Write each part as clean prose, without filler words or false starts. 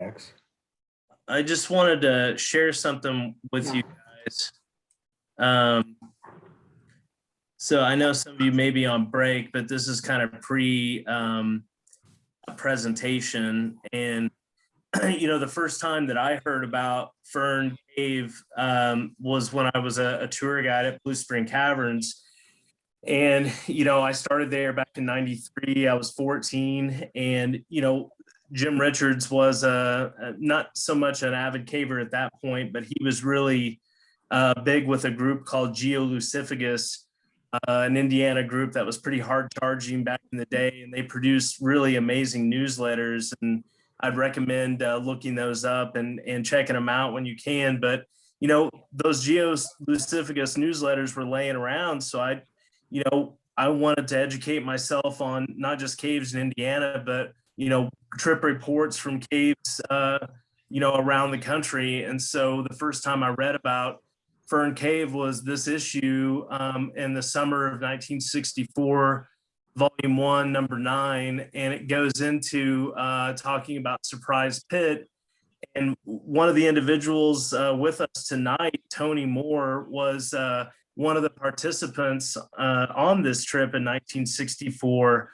X. I just wanted to share something with you guys. So I know some of you may be on break, but this is kind of pre presentation. And, the first time that I heard about Fern Cave was when I was a tour guide at Blue Spring Caverns. And, I started there back in 93. I was 14. And, Jim Richards was not so much an avid caver at that point, but he was really big with a group called Geolucifagus, an Indiana group that was pretty hard charging back in the day. And they produced really amazing newsletters. And I'd recommend looking those up and checking them out when you can. But, those Geolucifagus newsletters were laying around. So I wanted to educate myself on not just caves in Indiana, but, trip reports from caves, around the country. And so the first time I read about Fern Cave was this issue in the summer of 1964, volume 1, number 9. And it goes into talking about Surprise Pit. And one of the individuals with us tonight, Tony Moore, was one of the participants on this trip in 1964,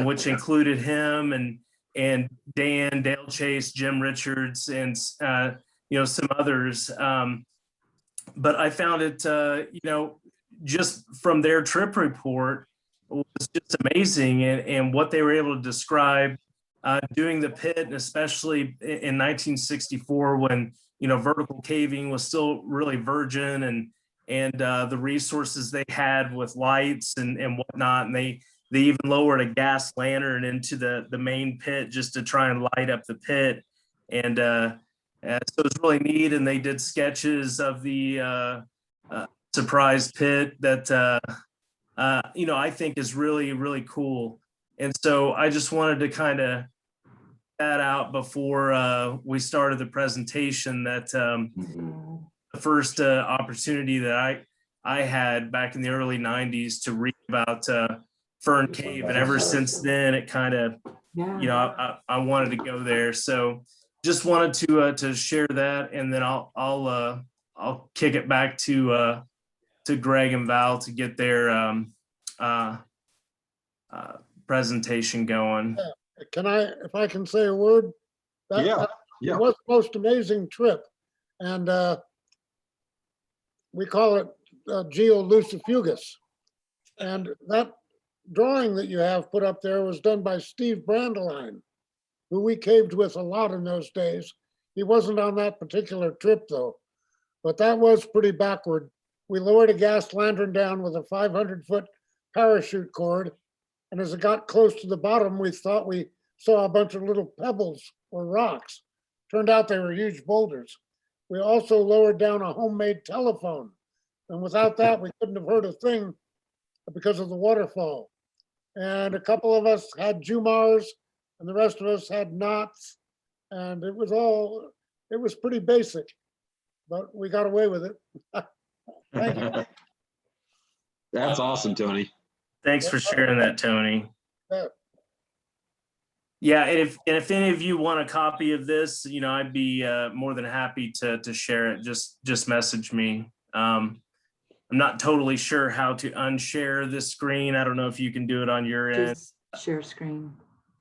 which included him and Dale Chase, Jim Richards, and some others. But I found it, just from their trip report, was just amazing, and what they were able to describe doing the pit, and especially in 1964 when vertical caving was still really virgin, and the resources they had with lights and whatnot, and they even lowered a gas lantern into the main pit just to try and light up the pit. And so it was really neat. And they did sketches of the Surprise Pit that, I think is really, really cool. And so I just wanted to kind of that out before we started the presentation, that the first opportunity that I had back in the early 90s to read about Fern Cave, and ever since then it kind of I wanted to go there. So just wanted to share that, and then I'll kick it back to Greg and Val to get their presentation going. If I can say a word? That was the most amazing trip, and we call it Geolucifagus. And that drawing that you have put up there was done by Steve Brandeline, who we caved with a lot in those days. He wasn't on that particular trip though, but that was pretty backward. We lowered a gas lantern down with a 500-foot parachute cord, and as it got close to the bottom, we thought we saw a bunch of little pebbles or rocks. Turned out they were huge boulders. We also lowered down a homemade telephone, and without that, we couldn't have heard a thing because of the waterfall. And a couple of us had Jumars, and the rest of us had knots, and it was pretty basic, but we got away with it. Thank you. That's awesome, Tony. Thanks for sharing that, Tony. Yeah. Yeah, and if any of you want a copy of this, I'd be more than happy to share it. Just message me. I'm not totally sure how to unshare this screen. I don't know if you can do it on your end. Just share screen.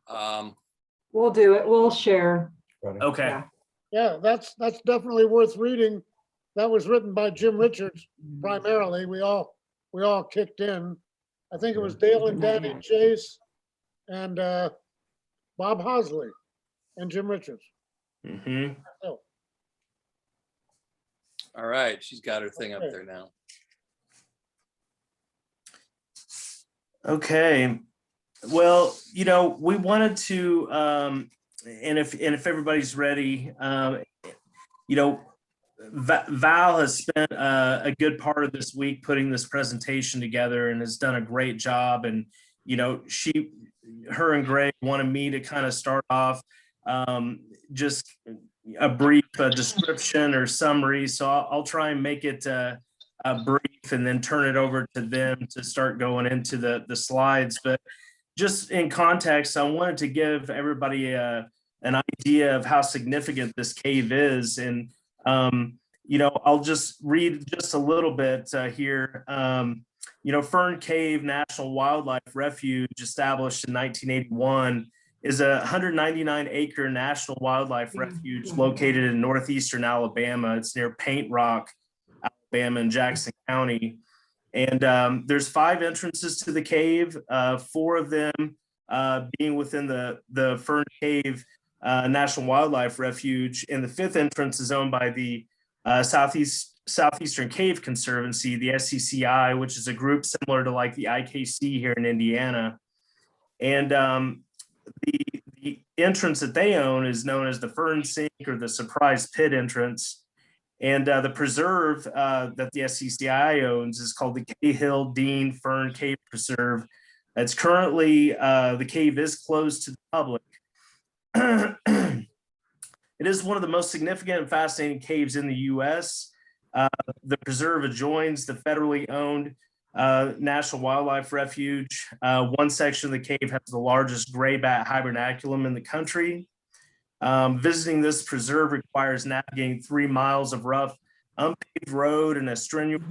We'll do it. We'll share. Okay. Yeah, that's definitely worth reading. That was written by Jim Richards primarily. We all kicked in. I think it was Dale and Danny Chase and Bob Hosley and Jim Richards. Mm-hmm. Oh. All right, she's got her thing up there now. Okay. Well, we wanted to, and if everybody's ready, Val has spent a good part of this week putting this presentation together and has done a great job. And, her and Greg wanted me to kind of start off just a brief description or summary. So I'll try and make it brief and then turn it over to them to start going into the slides. But just in context, I wanted to give everybody a an idea of how significant this cave is. And, I'll just read just a little bit here. Fern Cave National Wildlife Refuge, established in 1981, is a 199-acre national wildlife refuge located in northeastern Alabama. It's near Paint Rock, Alabama, in Jackson County. And there's 5 entrances to the cave, 4 of them being within the Fern Cave National Wildlife Refuge. And the 5th entrance is owned by the Southeastern Cave Conservancy, the SCCI, which is a group similar to like the IKC here in Indiana. And the entrance that they own is known as the Fern Sink or the Surprise Pit entrance. And the preserve that the SCCI owns is called the Cahill Dean Fern Cave Preserve. It's currently, the cave is closed to the public. It is one of the most significant and fascinating caves in the U.S. The preserve adjoins the federally owned National Wildlife Refuge. One section of the cave has the largest graybat hibernaculum in the country. Visiting this preserve requires navigating 3 miles of rough, unpaved road and a strenuous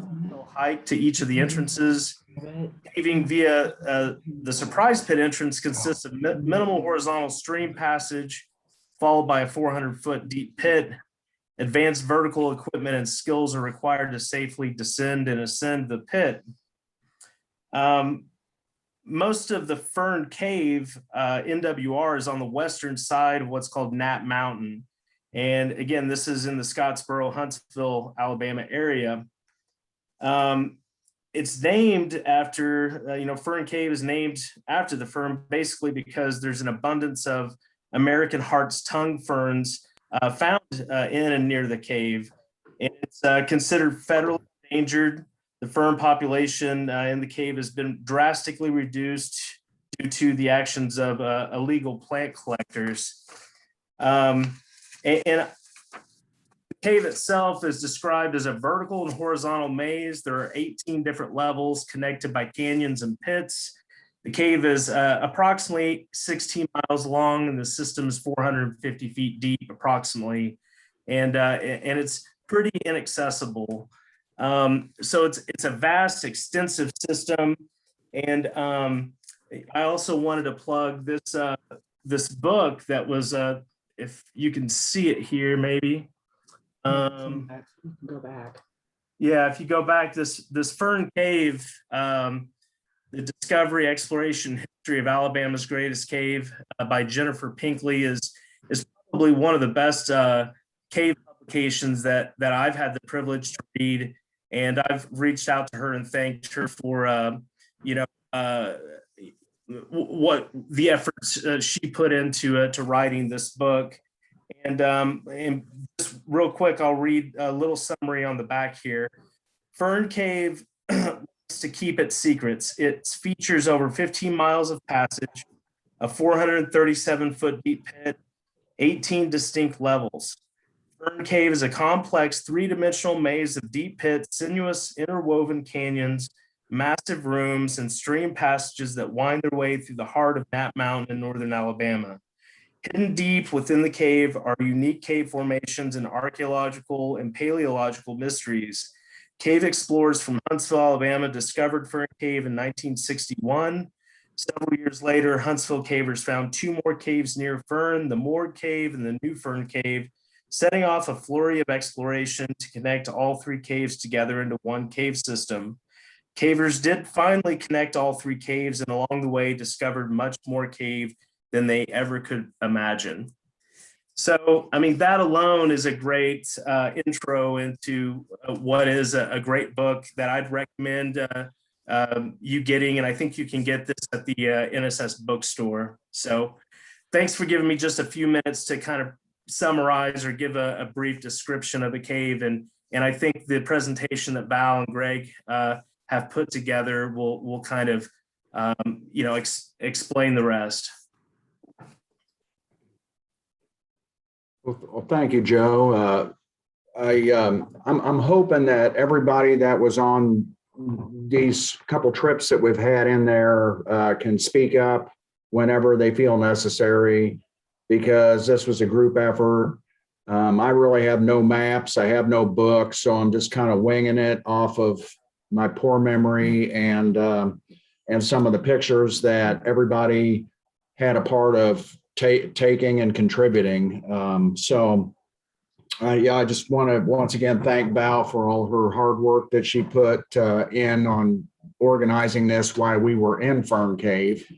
hike to each of the entrances. Caving via the Surprise Pit entrance consists of minimal horizontal stream passage, followed by a 400-foot deep pit. Advanced vertical equipment and skills are required to safely descend and ascend the pit. Most of the Fern Cave NWR is on the western side of what's called Knapp Mountain. And again, this is in the Scottsboro, Huntsville, Alabama area. It's named after, Fern Cave is named after the fern, basically because there's an abundance of American hart's tongue ferns found in and near the cave. And it's considered federally endangered. The fern population in the cave has been drastically reduced due to the actions of illegal plant collectors. And the cave itself is described as a vertical and horizontal maze. There are 18 different levels connected by canyons and pits. The cave is approximately 16 miles long, and the system is 450 feet deep approximately. And it's pretty inaccessible. So it's a vast, extensive system. And I also wanted to plug this book that was, if you can see it here, maybe. Go back. Yeah, if you go back, this Fern Cave, the Discovery, Exploration, History of Alabama's Greatest Cave by Jennifer Pinkley is probably one of the best cave publications that I've had the privilege to read. And I've reached out to her and thanked her for, what the efforts she put into to writing this book. And just real quick, I'll read a little summary on the back here. Fern Cave wants to keep its secrets. It features over 15 miles of passage, a 437-foot deep pit, 18 distinct levels. Fern Cave is a complex 3-dimensional maze of deep pits, sinuous interwoven canyons, massive rooms, and stream passages that wind their way through the heart of Knapp Mountain in northern Alabama. Hidden deep within the cave are unique cave formations and archaeological and paleological mysteries. Cave explorers from Huntsville, Alabama discovered Fern Cave in 1961. Several years later, Huntsville cavers found 2 more caves near Fern, the Moord Cave and the New Fern Cave, setting off a flurry of exploration to connect all 3 caves together into one cave system. Cavers did finally connect all 3 caves, and along the way discovered much more cave than they ever could imagine. So, I mean, that alone is a great intro into what is a great book that I'd recommend you getting, and I think you can get this at the NSS bookstore. So thanks for giving me just a few minutes to kind of summarize or give a brief description of the cave. And I think the presentation that Val and Greg have put together will kind of, explain the rest. Well, thank you, Joe. I'm hoping that everybody that was on these couple trips that we've had in there can speak up whenever they feel necessary, because this was a group effort. I really have no maps. I have no books, so I'm just kind of winging it off of my poor memory and some of the pictures that everybody had a part of taking and contributing. Yeah, I just want to once again thank Val for all her hard work that she put in on organizing this while we were in Fern Cave,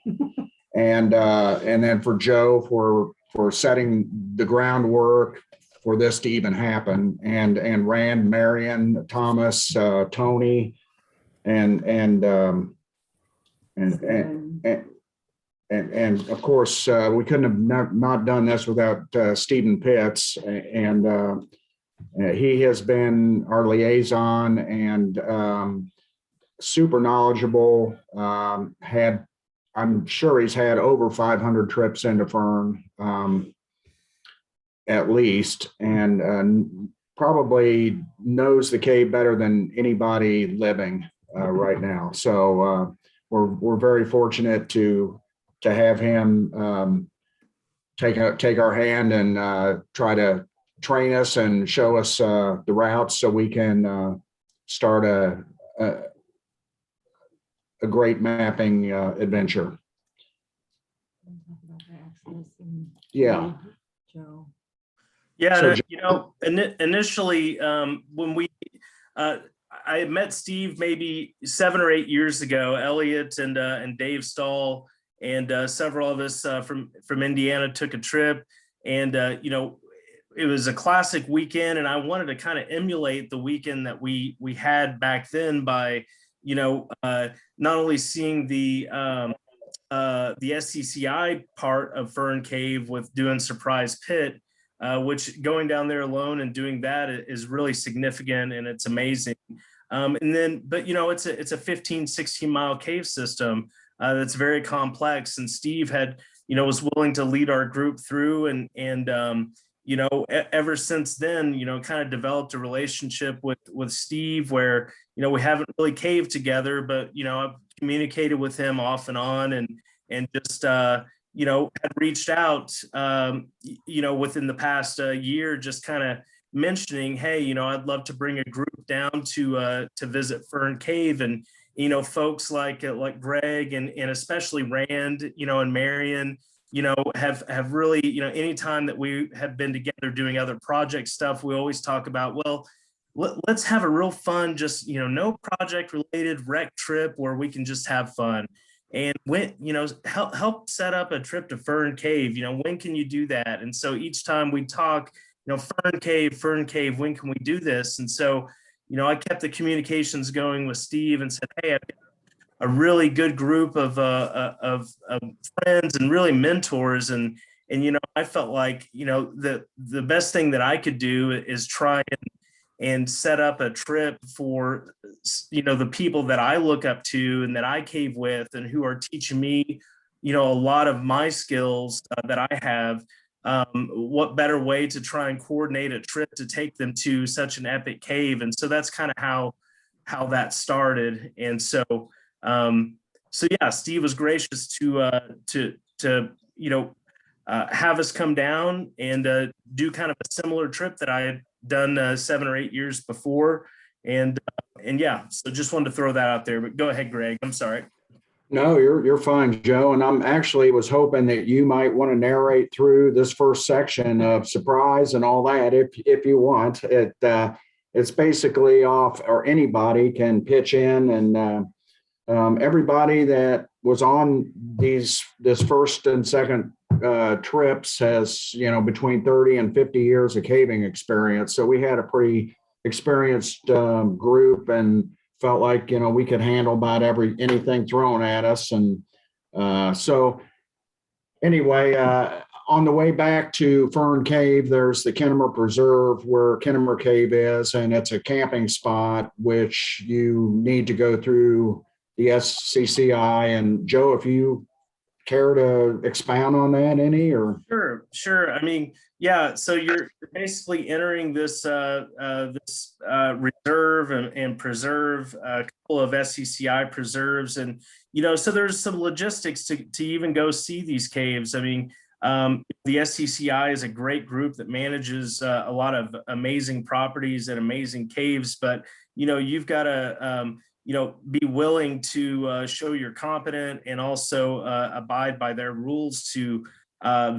and then for Joe for setting the groundwork for this to even happen, and Rand, Marion, Thomas, Tony, and of course we couldn't have not done this without Stephen Pitts, and he has been our liaison and super knowledgeable. I'm sure he's had over 500 trips into Fern, at least, and probably knows the cave better than anybody living right now. So we're very fortunate to have him take our hand and try to train us and show us the routes so we can start a great mapping adventure. Yeah. Yeah, So, you know, initially, when I had met Steve maybe 7 or 8 years ago. Elliot and Dave Stahl and several of us from Indiana took a trip, and you know, it was a classic weekend, and I wanted to kind of emulate the weekend that we had back then by, you know, not only seeing the SCCI part of Fern Cave with doing Surprise Pit, which going down there alone and doing that is really significant and it's amazing. And then, but you know, it's a 15, 16 mile cave system that's very complex. And Steve had, you know, was willing to lead our group through, and you know, ever since then, you know, kind of developed a relationship with Steve where, you know, we haven't really caved together, but, you know, I've communicated with him off and on, and just, you know, had reached out, you know, within the past year, just kind of mentioning, hey, you know, I'd love to bring a group down to visit Fern Cave, and you know, folks like Greg and especially Rand, you know, and Marion, you know, have really, you know, anytime that we have been together doing other project stuff, we always talk about, well, let's have a real fun, just, you know, no project related rec trip where we can just have fun. And when, you know, help set up a trip to Fern Cave, you know, when can you do that? And so each time we talk, you know, Fern Cave, when can we do this? And so, you know, I kept the communications going with Steve and said, hey, I've got a really good group of friends and really mentors. And, you know, I felt like, you know, the best thing that I could do is try and set up a trip for, you know, the people that I look up to and that I cave with and who are teaching me, you know, a lot of my skills that I have. What better way to try and coordinate a trip to take them to such an epic cave? And so that's kind of how that started. And so, so yeah, Steve was gracious to you know, have us come down and do kind of a similar trip that I had done 7 or 8 years before. And yeah, so just wanted to throw that out there. But go ahead, Greg. I'm sorry. No, you're fine, Joe. And I'm actually was hoping that you might want to narrate through this first section of surprise and all that, if you want. It's basically off, or anybody can pitch in, and everybody that was on this first and second trips has, you know, between 30 and 50 years of caving experience. So we had a pretty experienced group, and felt like, you know, we could handle about anything thrown at us. And so anyway, on the way back to Fern Cave, there's the Kennemer Preserve where Kennemer Cave is, and it's a camping spot which you need to go through the SCCI. And Joe, if you care to expound on that any, or? Sure. I mean, yeah, so you're basically entering this reserve and preserve, a couple of SCCI preserves. And, you know, so there's some logistics to even go see these caves. I mean, The SCCI is a great group that manages a lot of amazing properties and amazing caves, but you've got to be willing to show you're competent and also abide by their rules to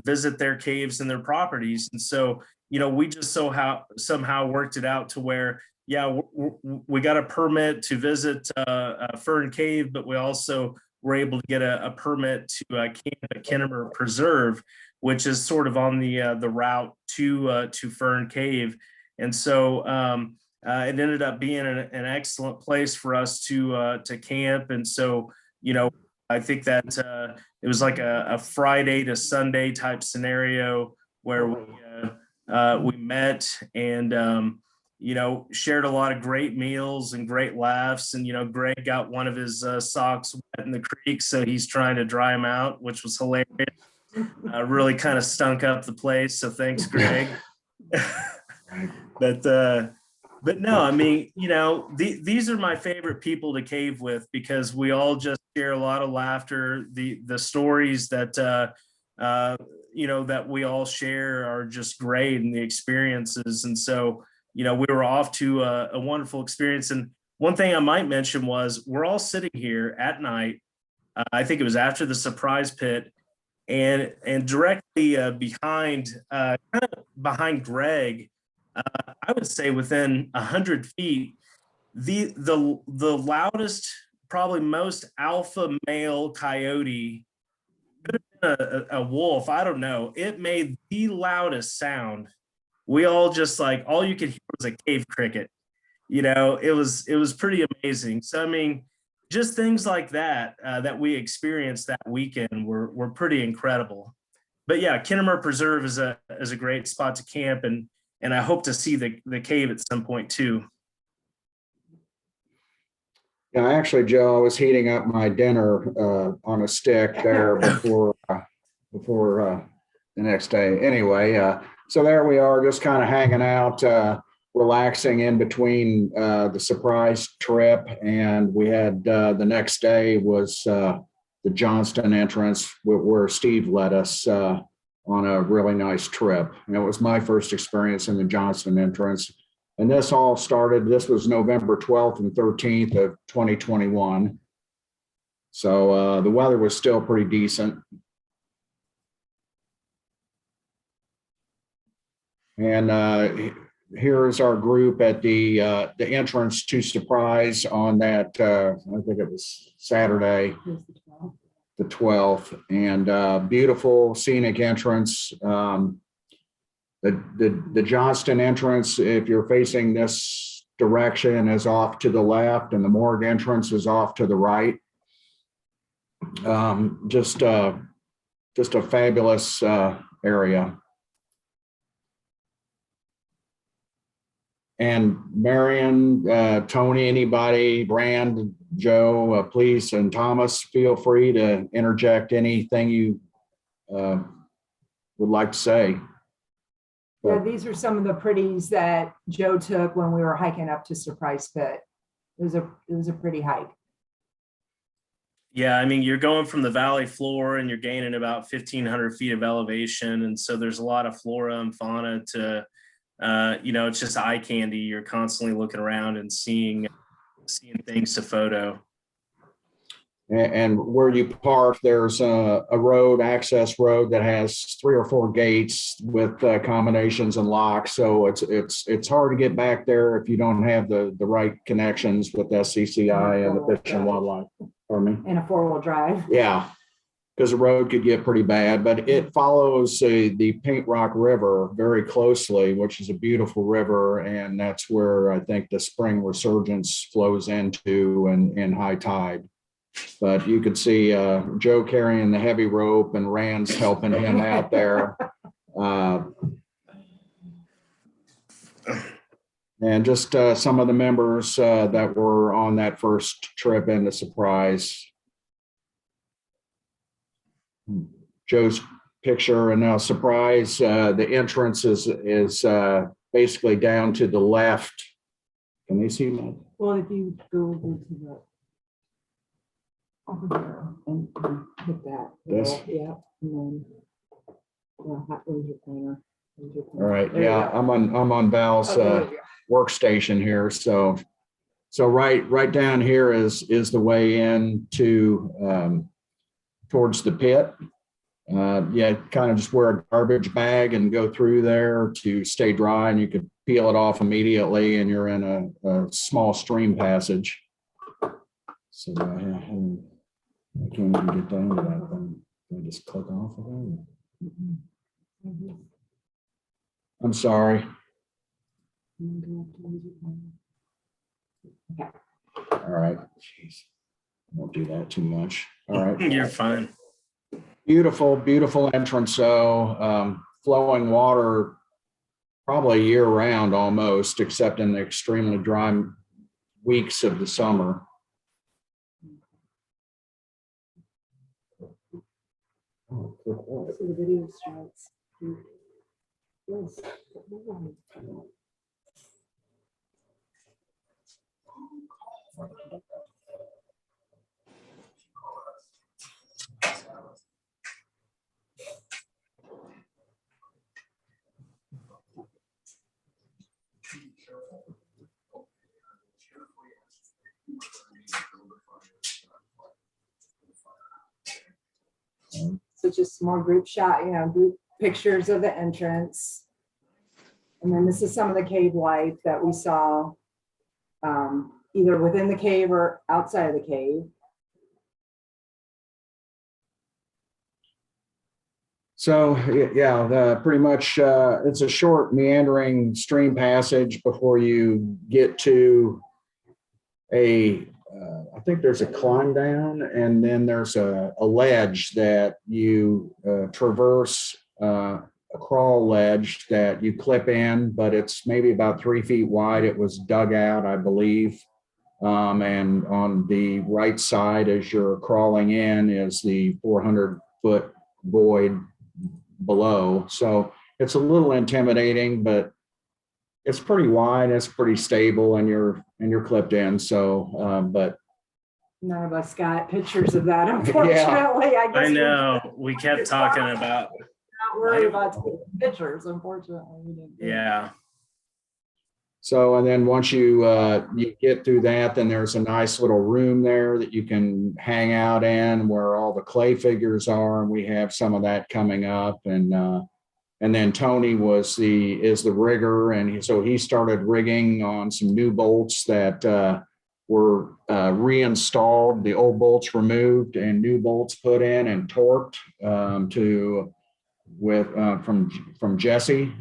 visit their caves and their properties. And so we just somehow worked it out to where, yeah, we got a permit to visit Fern Cave, but we also were able to get a permit to camp at Kennemer Preserve, which is sort of on the route to Fern Cave. And so it ended up being an excellent place for us to camp. And so I think that it was like a Friday to Sunday type scenario where we met and shared a lot of great meals and great laughs. And Greg got one of his socks wet in the creek, so he's trying to dry them out, which was hilarious. Really kind of stunk up the place, so thanks, Greg. But no, I mean, these are my favorite people to cave with, because we all just share a lot of laughter. The stories that that we all share are just great, and the experiences. And so we were off to a wonderful experience. And one thing I might mention was, we're all sitting here at night. I think it was after the surprise pit, and directly behind Greg, I would say within 100 feet, the loudest, probably most alpha male coyote, could have been a wolf, I don't know. It made the loudest sound. We all just all you could hear was a cave cricket. It was pretty amazing. So I mean, just things like that that we experienced that weekend were pretty incredible. But yeah, Kennemer Preserve is a great spot to camp, and I hope to see the cave at some point too. Yeah, actually, Joe, I was heating up my dinner on a stick there before the next day. Anyway, so there we are, just kind of hanging out, relaxing in between the surprise trip. And we had the next day was the Johnston entrance, where Steve led us on a really nice trip. And it was my first experience in the Johnston entrance. And this was November 12th and 13th of 2021. So the weather was still pretty decent. And here's our group at the entrance to Surprise on that, I think it was Saturday, the 12th, and beautiful scenic entrance. The Johnston entrance, if you're facing this direction, is off to the left, and the morgue entrance is off to the right. Just a fabulous area. And Marion, Tony, anybody, Brand, Joe, please, and Thomas, feel free to interject anything you would like to say. Yeah, these are some of the pretties that Joe took when we were hiking up to Surprise Pit. It was a pretty hike. Yeah, I mean, you're going from the valley floor and you're gaining about 1,500 feet of elevation. And so there's a lot of flora and fauna to, it's just eye candy. You're constantly looking around and seeing things to photo. And where you park, there's a access road that has 3 or 4 gates with combinations and locks. So it's hard to get back there if you don't have the right connections with SCCI and the Fish and Wildlife. Pardon me? And a 4-wheel drive. Yeah, because the road could get pretty bad, but it follows the Paint Rock River very closely, which is a beautiful river, and that's where I think the spring resurgence flows into in high tide. But you could see Joe carrying the heavy rope and Rand's helping him out there. And just some of the members that were on that first trip into Surprise. Joe's picture, and now Surprise, the entrance is basically down to the left. Can they see that? Well, if you go over to the over there and hit that. This? Yeah. And then All right, There you yeah, go. I'm on Val's Oh, there you go. workstation here. So right down here is the way in to towards the pit. Yeah, kind of just wear a garbage bag and go through there to stay dry, and you could peel it off immediately, and you're in a small stream passage. So I can't even get down to that thing. Can I just click off of it? I'm sorry. All right. Jeez. Won't do that too much. All right. You're fine. Beautiful, beautiful entrance. So flowing water probably year round almost, except in the extremely dry weeks of the summer. Oh, cool. So the video starts. Yes. So just more group shot, group pictures of the entrance. And then this is some of the cave life that we saw, either within the cave or outside of the cave. So yeah, pretty much it's a short meandering stream passage before you get to I think there's a climb down, and then there's a ledge that you traverse, a crawl ledge that you clip in, but it's maybe about 3 feet wide. It was dug out, I believe. And on the right side, as you're crawling in, is the 400-foot void below. So it's a little intimidating, but it's pretty wide, it's pretty stable, and you're clipped in. So, but None of us got pictures of that, unfortunately. I guess I we're know. We kept talking about, not worried about taking pictures, unfortunately. We didn't do it. yeah. so, and then once you get through that, then there's a nice little room there that you can hang out in, where all the clay figures are, and we have some of that coming up. And then Tony is the rigger, and so he started rigging on some new bolts that were reinstalled, the old bolts removed and new bolts put in and torqued from Jesse.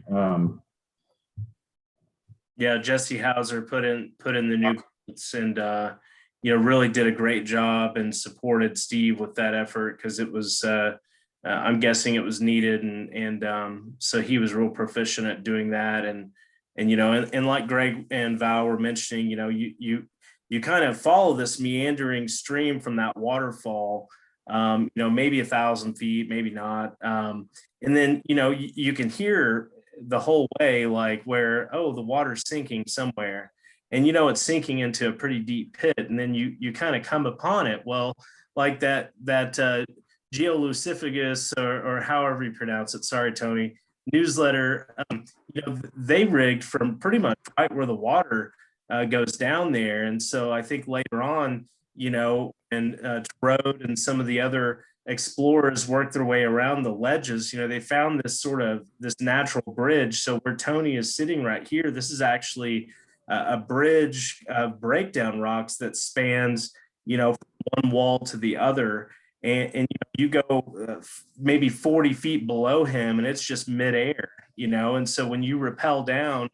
Yeah, Jesse Hauser put in the new bolts, and really did a great job and supported Steve with that effort, because it was I'm guessing it was needed, and so he was real proficient at doing that. And like Greg and Val were mentioning, you kind of follow this meandering stream from that waterfall, maybe 1,000 feet, maybe not, and then you can hear the whole way, like, where, oh, the water's sinking somewhere, and it's sinking into a pretty deep pit, and then you kind of come upon it, well, like that Geolucifagus, or however you pronounce it, sorry Tony, newsletter, they rigged from pretty much right where the water goes down there. And so I think later on, and Road and some of the other explorers worked their way around the ledges, they found this natural bridge. So where Tony is sitting right here, this is actually a bridge of breakdown rocks that spans, from one wall to the other. And you go maybe 40 feet below him, and it's just midair, and so when you rappel down,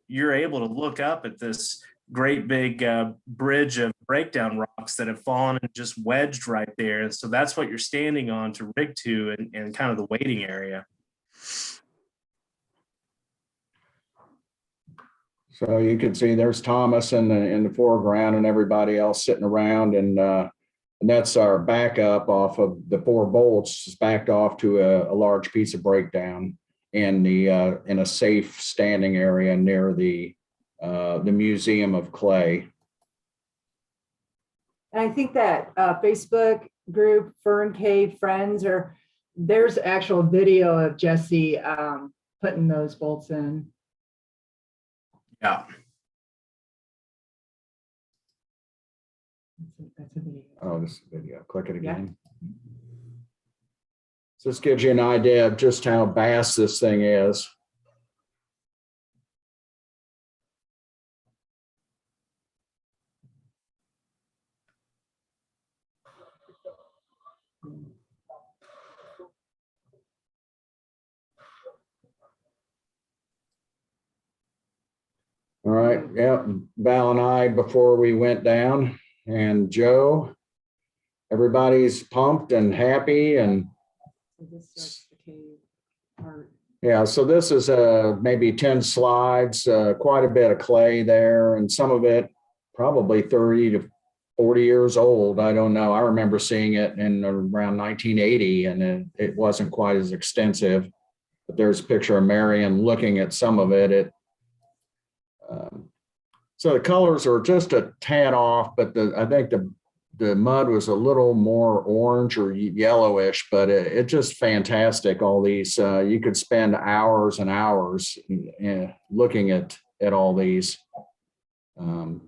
you're able to look up at this great big bridge of breakdown rocks that have fallen and just wedged right there. And so that's what you're standing on to rig to, and kind of the waiting area. So you can see there's Thomas in the foreground, and everybody else sitting around, and that's our backup off of the 4 bolts. It's backed off to a large piece of breakdown in a safe standing area near the Museum of Clay. And I think that Facebook group, Fern Cave Friends, are There's actual video of Jesse putting those bolts in. Yeah. That's a video. Oh, this video, click it Yeah. again. So this gives you an idea of just how vast this thing is. All right, yeah, Val and I, before we went down, and Joe, everybody's pumped and happy, and So this starts the cave part. yeah, so this is maybe 10 slides, quite a bit of clay there, and some of it probably 30 to 40 years old. I don't know. I remember seeing it in around 1980, and it wasn't quite as extensive. But there's a picture of Marion looking at some of it. So the colors are just a tad off, but I think the mud was a little more orange or yellowish, but it just fantastic. All these, you could spend hours and hours looking at all these from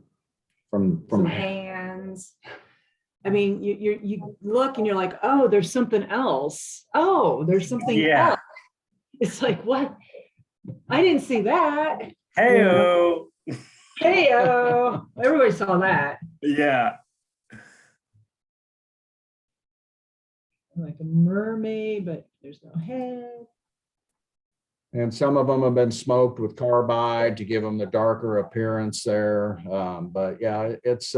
Some hands. I mean, you look and you're like, oh, there's something else. Oh, there's something Yeah. else. It's like, what? I didn't see that. Hey-o. Hey, everybody saw that. Yeah. Like a mermaid, but there's no head. and some of them have been smoked with carbide to give them the darker appearance there. But yeah, it's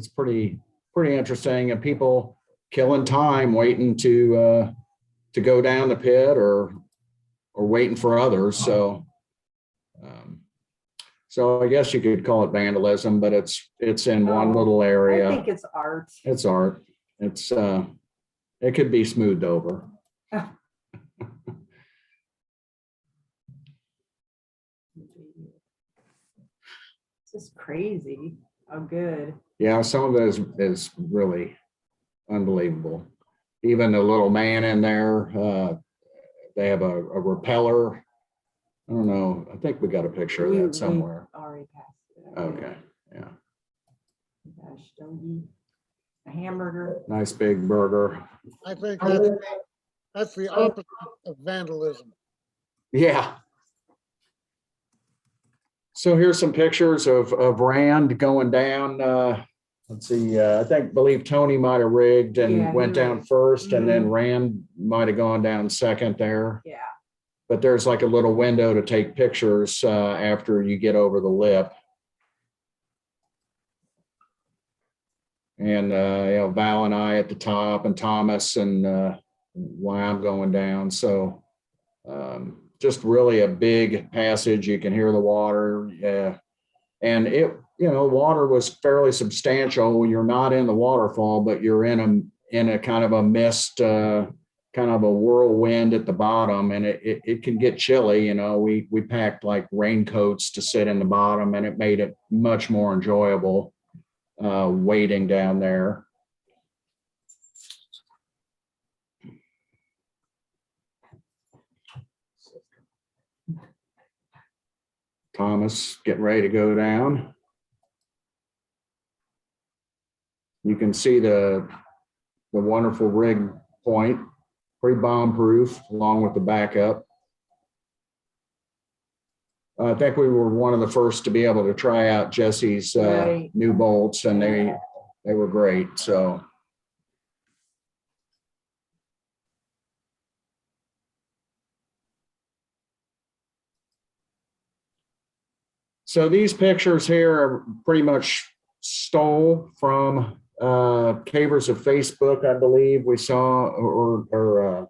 pretty interesting, and people killing time waiting to go down the pit or waiting for others. So I guess you could call it vandalism, but it's in one little I area. think it's art. It's art. It could be smoothed over. It's just crazy. How good. Yeah, some of it is really unbelievable. Even the little man in there, they have a repeller. I don't know. I think we got a picture of that somewhere. We already passed it. Okay, yeah. Gosh, doggy. A hamburger. Nice big burger. I think that's the opposite of vandalism. Yeah. So here's some pictures of Rand going down. Let's see, believe Tony might have rigged and Yeah, went he down rigged. first, and then Rand might have gone down second there. Yeah. But there's like a little window to take pictures after you get over the lip. And Val and I at the top, and Thomas, and why I'm going down. So just really a big passage. You can hear the water. Yeah. And water was fairly substantial. You're not in the waterfall, but you're in a kind of a mist, kind of a whirlwind at the bottom, and it can get chilly. We packed like raincoats to sit in the bottom, and it made it much more enjoyable wading down there. Thomas getting ready to go down. You can see the wonderful rig point, pretty bomb-proof, along with the backup. I think we were one of the first to be able to try out Jesse's Right. new bolts, and they were great. So these pictures here are pretty much stole from Cavers of Facebook, I believe we saw, or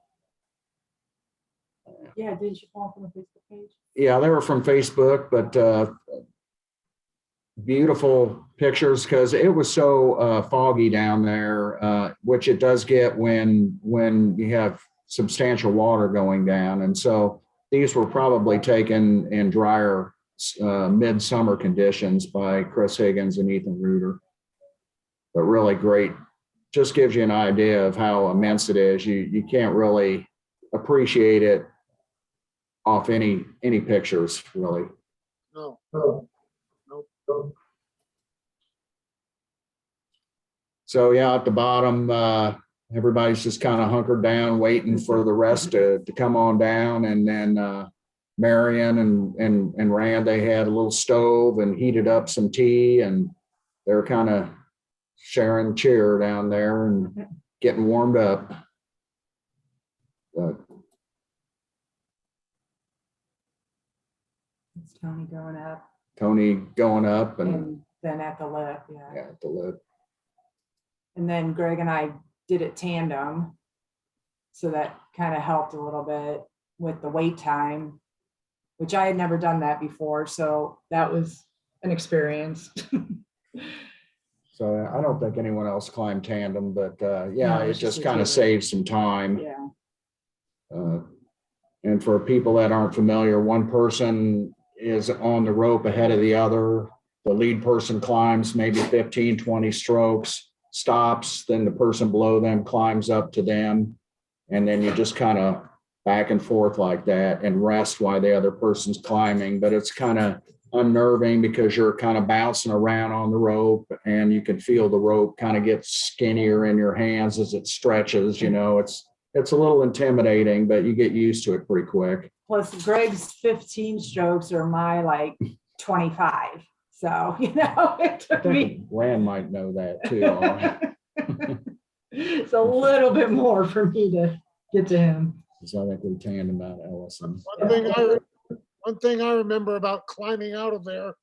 Yeah, didn't you fall from the Facebook page? yeah, they were from Facebook, but beautiful pictures because it was so foggy down there, which it does get when you have substantial water going down. And so these were probably taken in drier midsummer conditions by Chris Higgins and Ethan Reuter. But really great just gives you an idea of how immense it is. You can't really appreciate it off any pictures, really. No. Nope. So yeah, at the bottom, everybody's just kind of hunkered down, waiting for the rest to come on down. And then Marion and Rand, they had a little stove and heated up some tea, and they were kind of sharing cheer down there and getting warmed up. But It's Tony going up Tony going up and and then at the lip, yeah. yeah, at the lip. And then Greg and I did it tandem. So that kind of helped a little bit with the wait time, which I had never done that before. So that was an experience. So I don't think anyone else climbed tandem, but yeah, No, it it's just just kind of a- saves some time. Yeah. And for people that aren't familiar, one person is on the rope ahead of the other. The lead person climbs maybe 15, 20 strokes, stops, then the person below them climbs up to them. And then you just kind of back and forth like that and rest while the other person's climbing. But it's kind of unnerving because you're kind of bouncing around on the rope, and you can feel the rope kind of get skinnier in your hands as it stretches. You know, it's a little intimidating, but you get used to it pretty quick. Plus Greg's 15 strokes are my like 25. So, it took me. Rand might know that too. It's a little bit more for me to get to him. So I think we tandem out Ellison. One thing I remember about climbing out of there,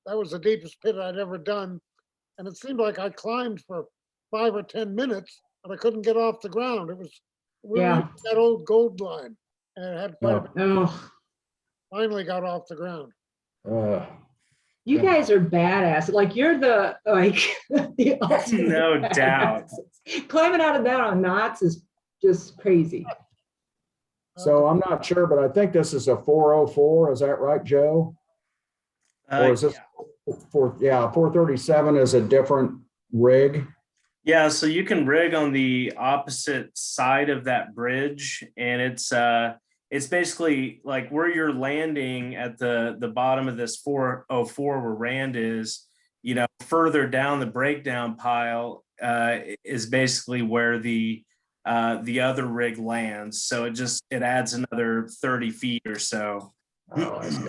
that was the deepest pit I'd ever done. And it seemed like I climbed for 5 or 10 minutes and I couldn't get off the ground. It was Yeah. that old gold line. And it had quite a bit, Oh, finally got off the ground. you guys are badass. Like you're the the ultimate No doubt. badasses. Climbing out of that on knots is just crazy. So I'm not sure, but I think this is a 404. Is that right, Joe? Or is this Yeah. 437 is a different rig. Yeah, so you can rig on the opposite side of that bridge, and it's basically like where you're landing at the bottom of this 404 where Rand is, further down the breakdown pile is basically where the other rig lands. So it adds another 30 feet or so. Oh, I see.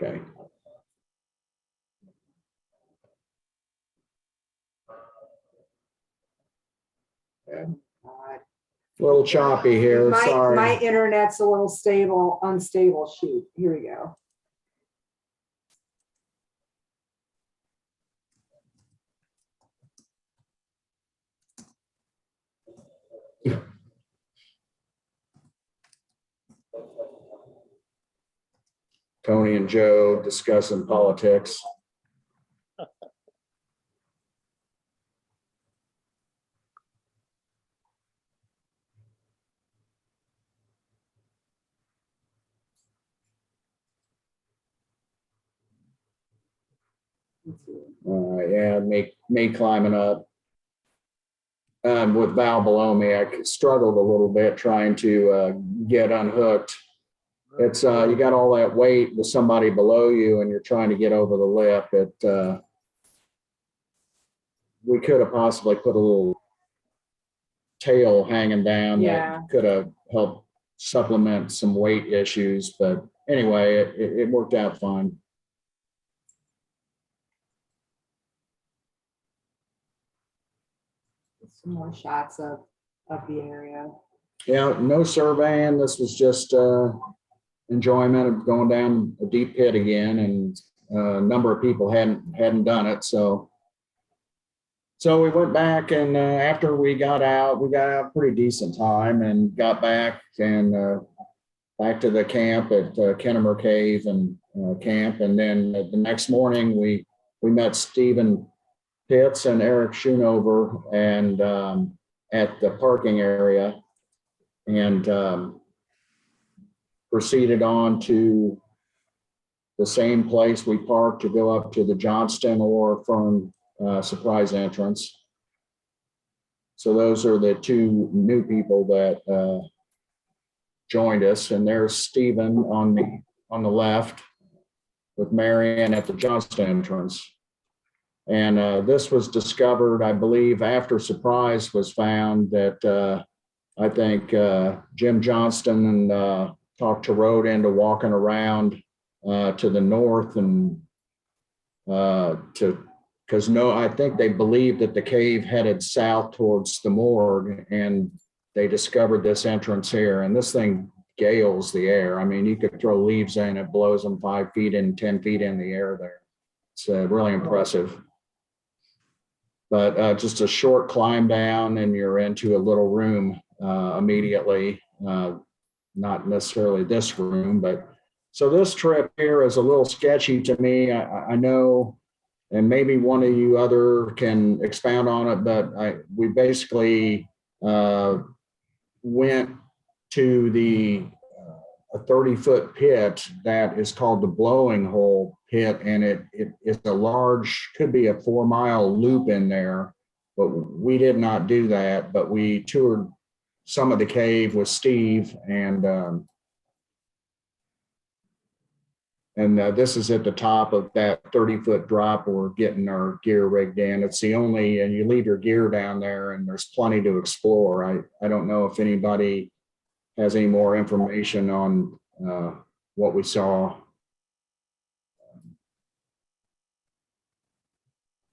Okay. Yeah. A little choppy here, My sorry. internet's a little unstable. Shoot, here we go. Tony and Joe discussing politics. Yeah, me climbing up. With Val below me, I struggled a little bit trying to get unhooked. It's you got all that weight with somebody below you, and you're trying to get over the lip. We could have possibly put a little tail hanging down that could have helped supplement some weight issues. But anyway, it worked out fine. Some more shots of the area. Yeah, no surveying. This was just enjoyment of going down a deep pit again, and a number of people hadn't done it. So we went back, and after we got out pretty decent time, and got back and back to the camp at Fern Cave and camp, and then the next morning we met Stephen Pitts and Eric Schoonover and at the parking area, and proceeded on to the same place we parked to go up to the Johnston or Fern surprise entrance. So those are the two new people that joined us, and there's Stephen on the left with Marion at the Johnston entrance. And this was discovered, I believe, after Surprise was found, that I think Jim Johnston and talked Road into walking around to the north and because I think they believed that the cave headed south towards the morgue, and they discovered this entrance here. And this thing gales the air. I mean, you could throw leaves in, it blows them 5 feet and 10 feet in the air there. It's really impressive. But just a short climb down and you're into a little room immediately. Not necessarily this room, but so this trip here is a little sketchy to me. I know, and maybe one of you other can expound on it, but we basically went to a 30-foot pit that is called the Blowing Hole pit, and it is a large, could be a 4-mile loop in there, but we did not do that. But we toured some of the cave with Steve, and this is at the top of that 30-foot drop. We're getting our gear rigged in. It's the only, and you leave your gear down there, and there's plenty to explore. I don't know if anybody has any more information on what we saw.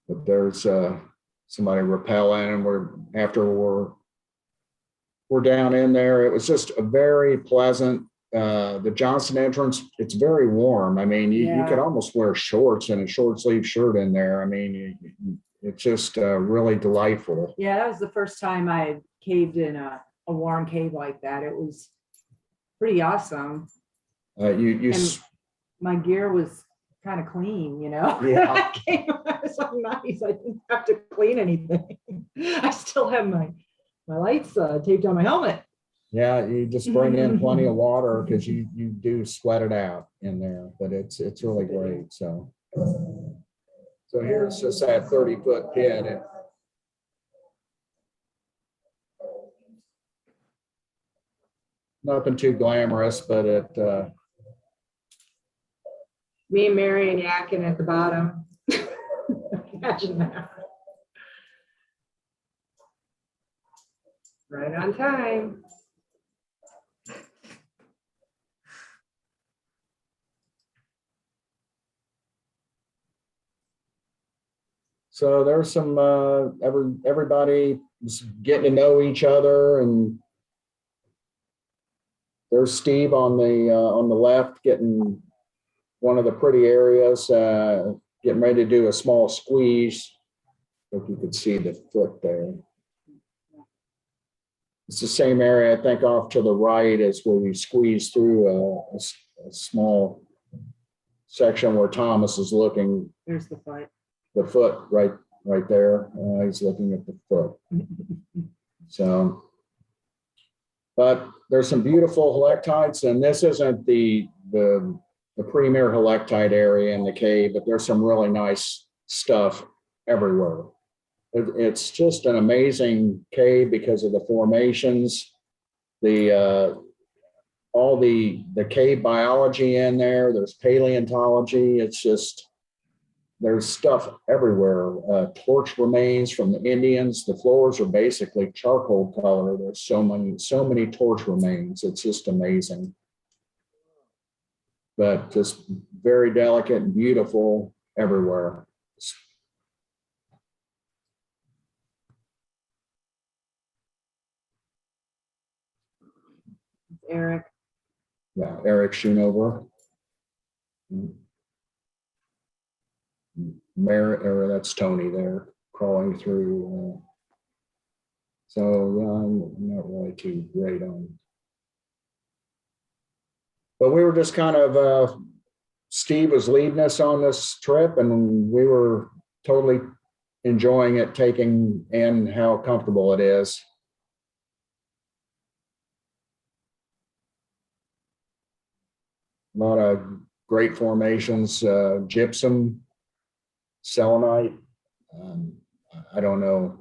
But there's somebody rappelling, and after we're down in there. It was just a very pleasant. The Johnson entrance, it's very warm. I mean, you could almost wear shorts and a short sleeve shirt in there. I mean, it's just really delightful. Yeah, that was the first time I caved in a warm cave like that. It was pretty awesome. And my gear was kind of clean, you know. Yeah. It was so nice. I didn't have to clean anything. I still have my lights taped on my helmet. Yeah, you just bring in plenty of water because you do sweat it out in there, but it's really great. So here's just that 30-foot pit. Nothing too glamorous, but Me and Mary and yakking at the bottom. Imagine that. Right on time. so there's some everybody was getting to know each other, and there's Steve on the left getting one of the pretty areas, getting ready to do a small squeeze. If you could see the foot there. It's the same area, I think, off to the right is where we squeeze through a small section where Thomas is looking. There's the foot. The foot right there. He's looking at the foot. So, but there's some beautiful helictites, and this isn't the premier helictite area in the cave, but there's some really nice stuff everywhere. It's just an amazing cave because of the formations, all the cave biology in there. There's paleontology. It's just, there's stuff everywhere. Torch remains from the Indians. The floors are basically charcoal color. There's so many torch remains. It's just amazing. But just very delicate and beautiful everywhere. Eric. Yeah, Eric Schoonover. That's Tony there crawling through. So I'm not really too great on. But we were just kind of, Steve was leading us on this trip, and we were totally enjoying it, taking in how comfortable it is. A lot of great formations, gypsum, selenite. I don't know.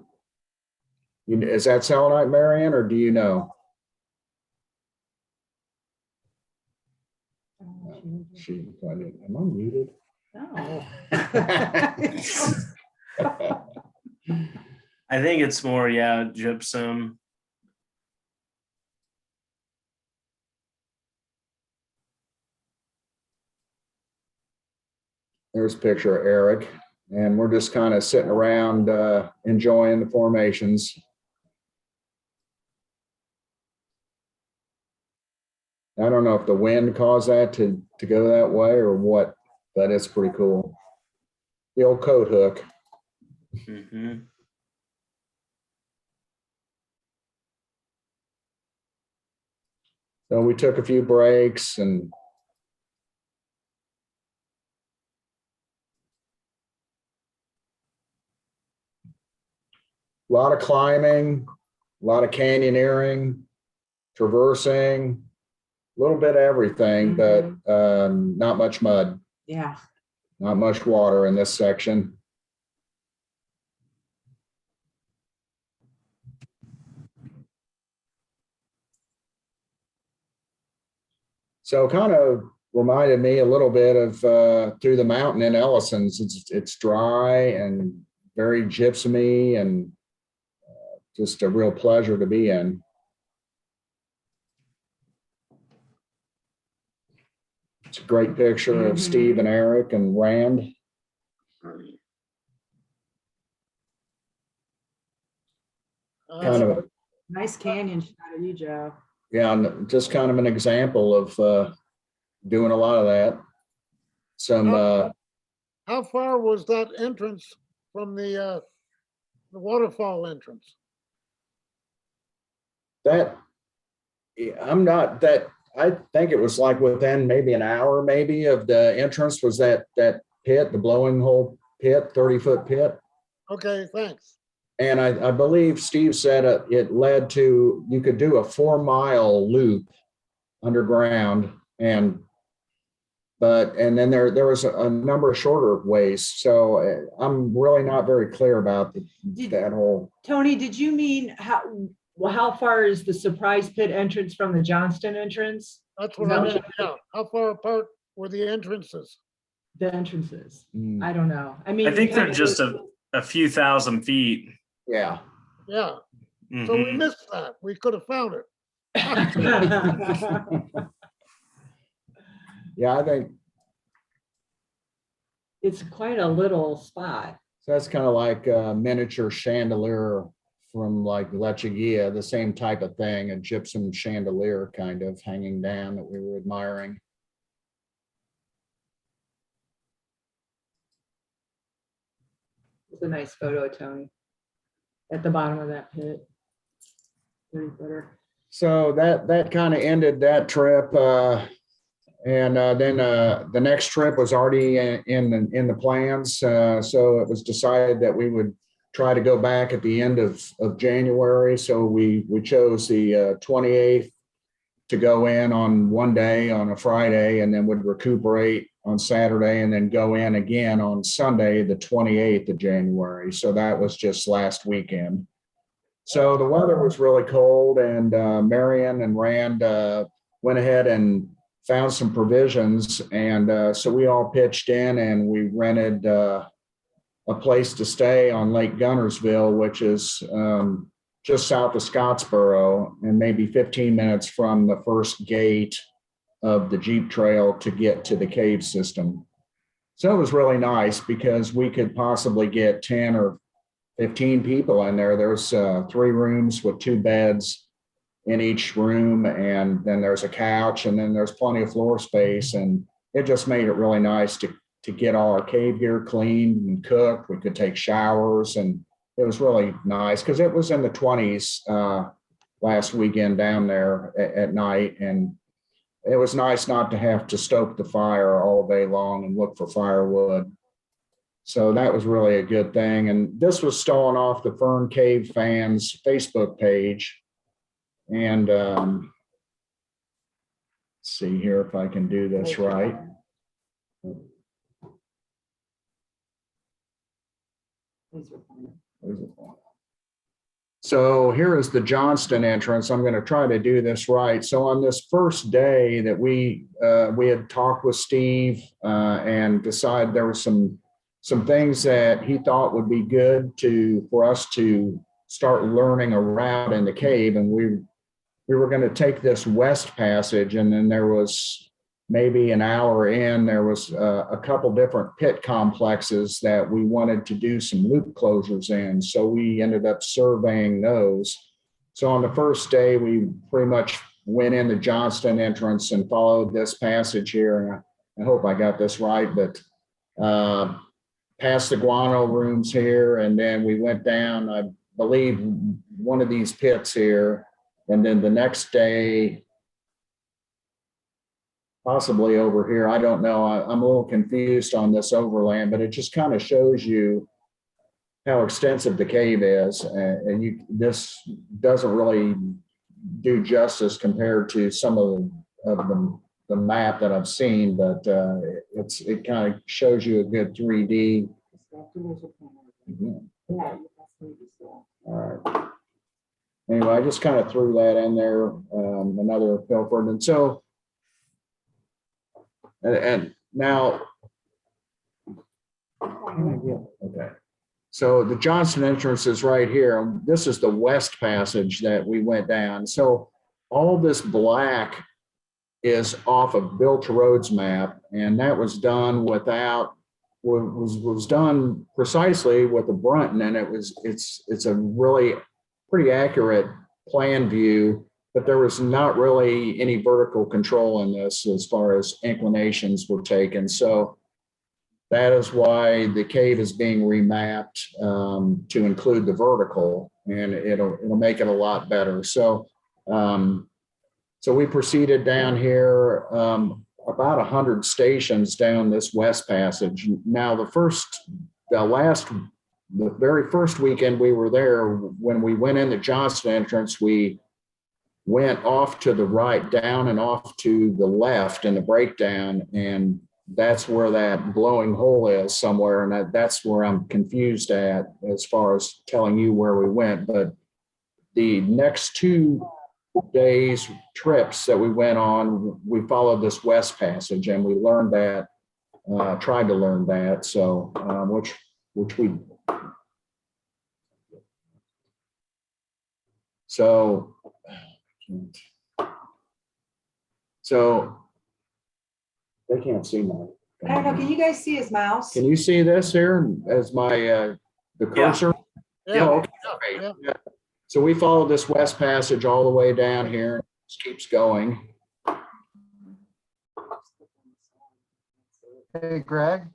Is that selenite, Marion, or do you know? Am I muted? No. I think it's more, yeah, gypsum. There's a picture of Eric, and we're just kind of sitting around enjoying the formations. I don't know if the wind caused that to go that way or what, but it's pretty cool. The old coat hook. Mhm. So we took a few breaks and a lot of climbing, a lot of canyoneering, traversing, a little bit of everything, but not much mud, Yeah. not much water in this section. So kind of reminded me a little bit of through the mountain in Ellison's. It's dry and very gypsumy and just a real pleasure to be in. It's a great picture of Steve and Eric and Rand. Kind of, Nice canyon shot of you, Joe. yeah, and just kind of an example of doing a lot of that. Some How far was that entrance from the waterfall entrance? that I'm not that. I think it was like within maybe an hour, maybe of the entrance was that pit, the blowing hole pit, 30-foot pit. Okay, thanks. And I believe Steve said it led to, you could do a 4-mile loop underground and then there was a number of shorter ways. So I'm really not very clear about that whole. Tony, did you mean how far is the surprise pit entrance from the Johnston entrance? That's what I meant, yeah. How far apart were the entrances? The entrances? Mm, I don't know. I mean, I think they're just a few thousand feet. yeah. Yeah, so we Mhm. missed that. We could have found it. Yeah, I think It's quite a little spot. so. That's kind of like a miniature chandelier from like Lechuguilla, the same type of thing, a gypsum chandelier kind of hanging down that we were admiring. It's a nice photo of Tony at the bottom of that pit. 30-footer. So that kind of ended that trip. And then the next trip was already in the plans. So it was decided that we would try to go back at the end of January. So we chose the 28th to go in on one day on a Friday, and then would recuperate on Saturday and then go in again on Sunday, the 28th of January. So that was just last weekend. So the weather was really cold, and Marion and Rand went ahead and found some provisions. And so we all pitched in and we rented a place to stay on Lake Gunnersville, which is just south of Scottsboro and maybe 15 minutes from the first gate of the Jeep Trail to get to the cave system. So it was really nice because we could possibly get 10 or 15 people in there. There's 3 rooms with 2 beds in each room, and then there's a couch, and then there's plenty of floor space, and it just made it really nice to get all our cave gear cleaned and cooked. We could take showers, and it was really nice because it was in the 20s last weekend down there at night, and it was nice not to have to stoke the fire all day long and look for firewood. So that was really a good thing. And this was stolen off the Fern Cave fans Facebook page. And let's see here if I can do this right. So here is the Johnston entrance. I'm going to try to do this right. So on this first day that we had talked with Steve and decided there were some things that he thought would be good for us to start learning around in the cave, and we were going to take this west passage, and then there was maybe an hour in, there was a couple different pit complexes that we wanted to do some loop closures in. So we ended up surveying those. So on the first day, we pretty much went in the Johnston entrance and followed this passage here. And I hope I got this right, but past the guano rooms here, and then we went down, I believe, one of these pits here. And then the next day, possibly over here, I don't know. I'm a little confused on this overland, but it just kind of shows you how extensive the cave is. And this doesn't really do justice compared to some of the map that I've seen, but it kind of shows you a good 3D. All right. Anyway, I just kind of threw that in there, another Pilford. And so, and now, okay. So the Johnston entrance is right here. This is the west passage that we went down. So all this black is off of Bill Rhodes' map, and that was done was done precisely with the Brunton, and it's a really pretty accurate plan view, but there was not really any vertical control in this as far as inclinations were taken. So that is why the cave is being remapped to include the vertical, and it'll make it a lot better. So so we proceeded down here about 100 stations down this west passage. Now the very first weekend we were there, when we went in the Johnston entrance, we went off to the right, down and off to the left in the breakdown, and that's where that glowing hole is somewhere, and that's where I'm confused at as far as telling you where we went. But the next 2 days trips that we went on, we followed this west passage, and we learned that, tried to learn that, so which we. So they can't see my. I don't know, can you guys see his mouse? Can you see this here as my the cursor? Yeah. Oh, okay. Yeah. Yeah. So we followed this west passage all the way down here. It just keeps going. Hey, Greg.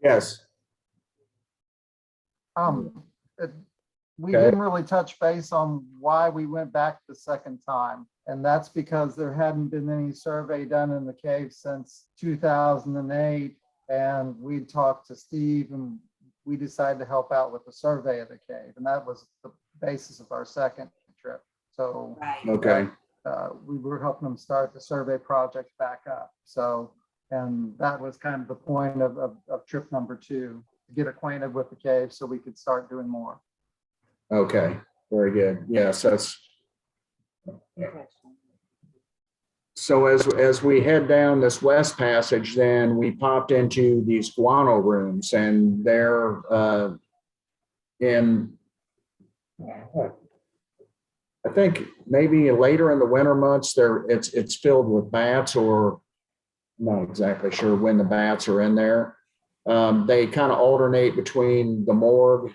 Yes. We Okay. didn't really touch base on why we went back the second time. And that's because there hadn't been any survey done in the cave since 2008. And we talked to Steve, and we decided to help out with the survey of the cave. And that was the basis of our second trip. So Right. Okay. we were helping them start the survey project back up. So, and that was kind of the point of trip number 2, to get acquainted with the cave so we could start doing more. Okay. Very good. Yes, that's. So as we head down this west passage, then we popped into these guano rooms, and they're in, I think maybe later in the winter months, it's filled with bats, or I'm not exactly sure when the bats are in there. They kind of alternate between the morgue,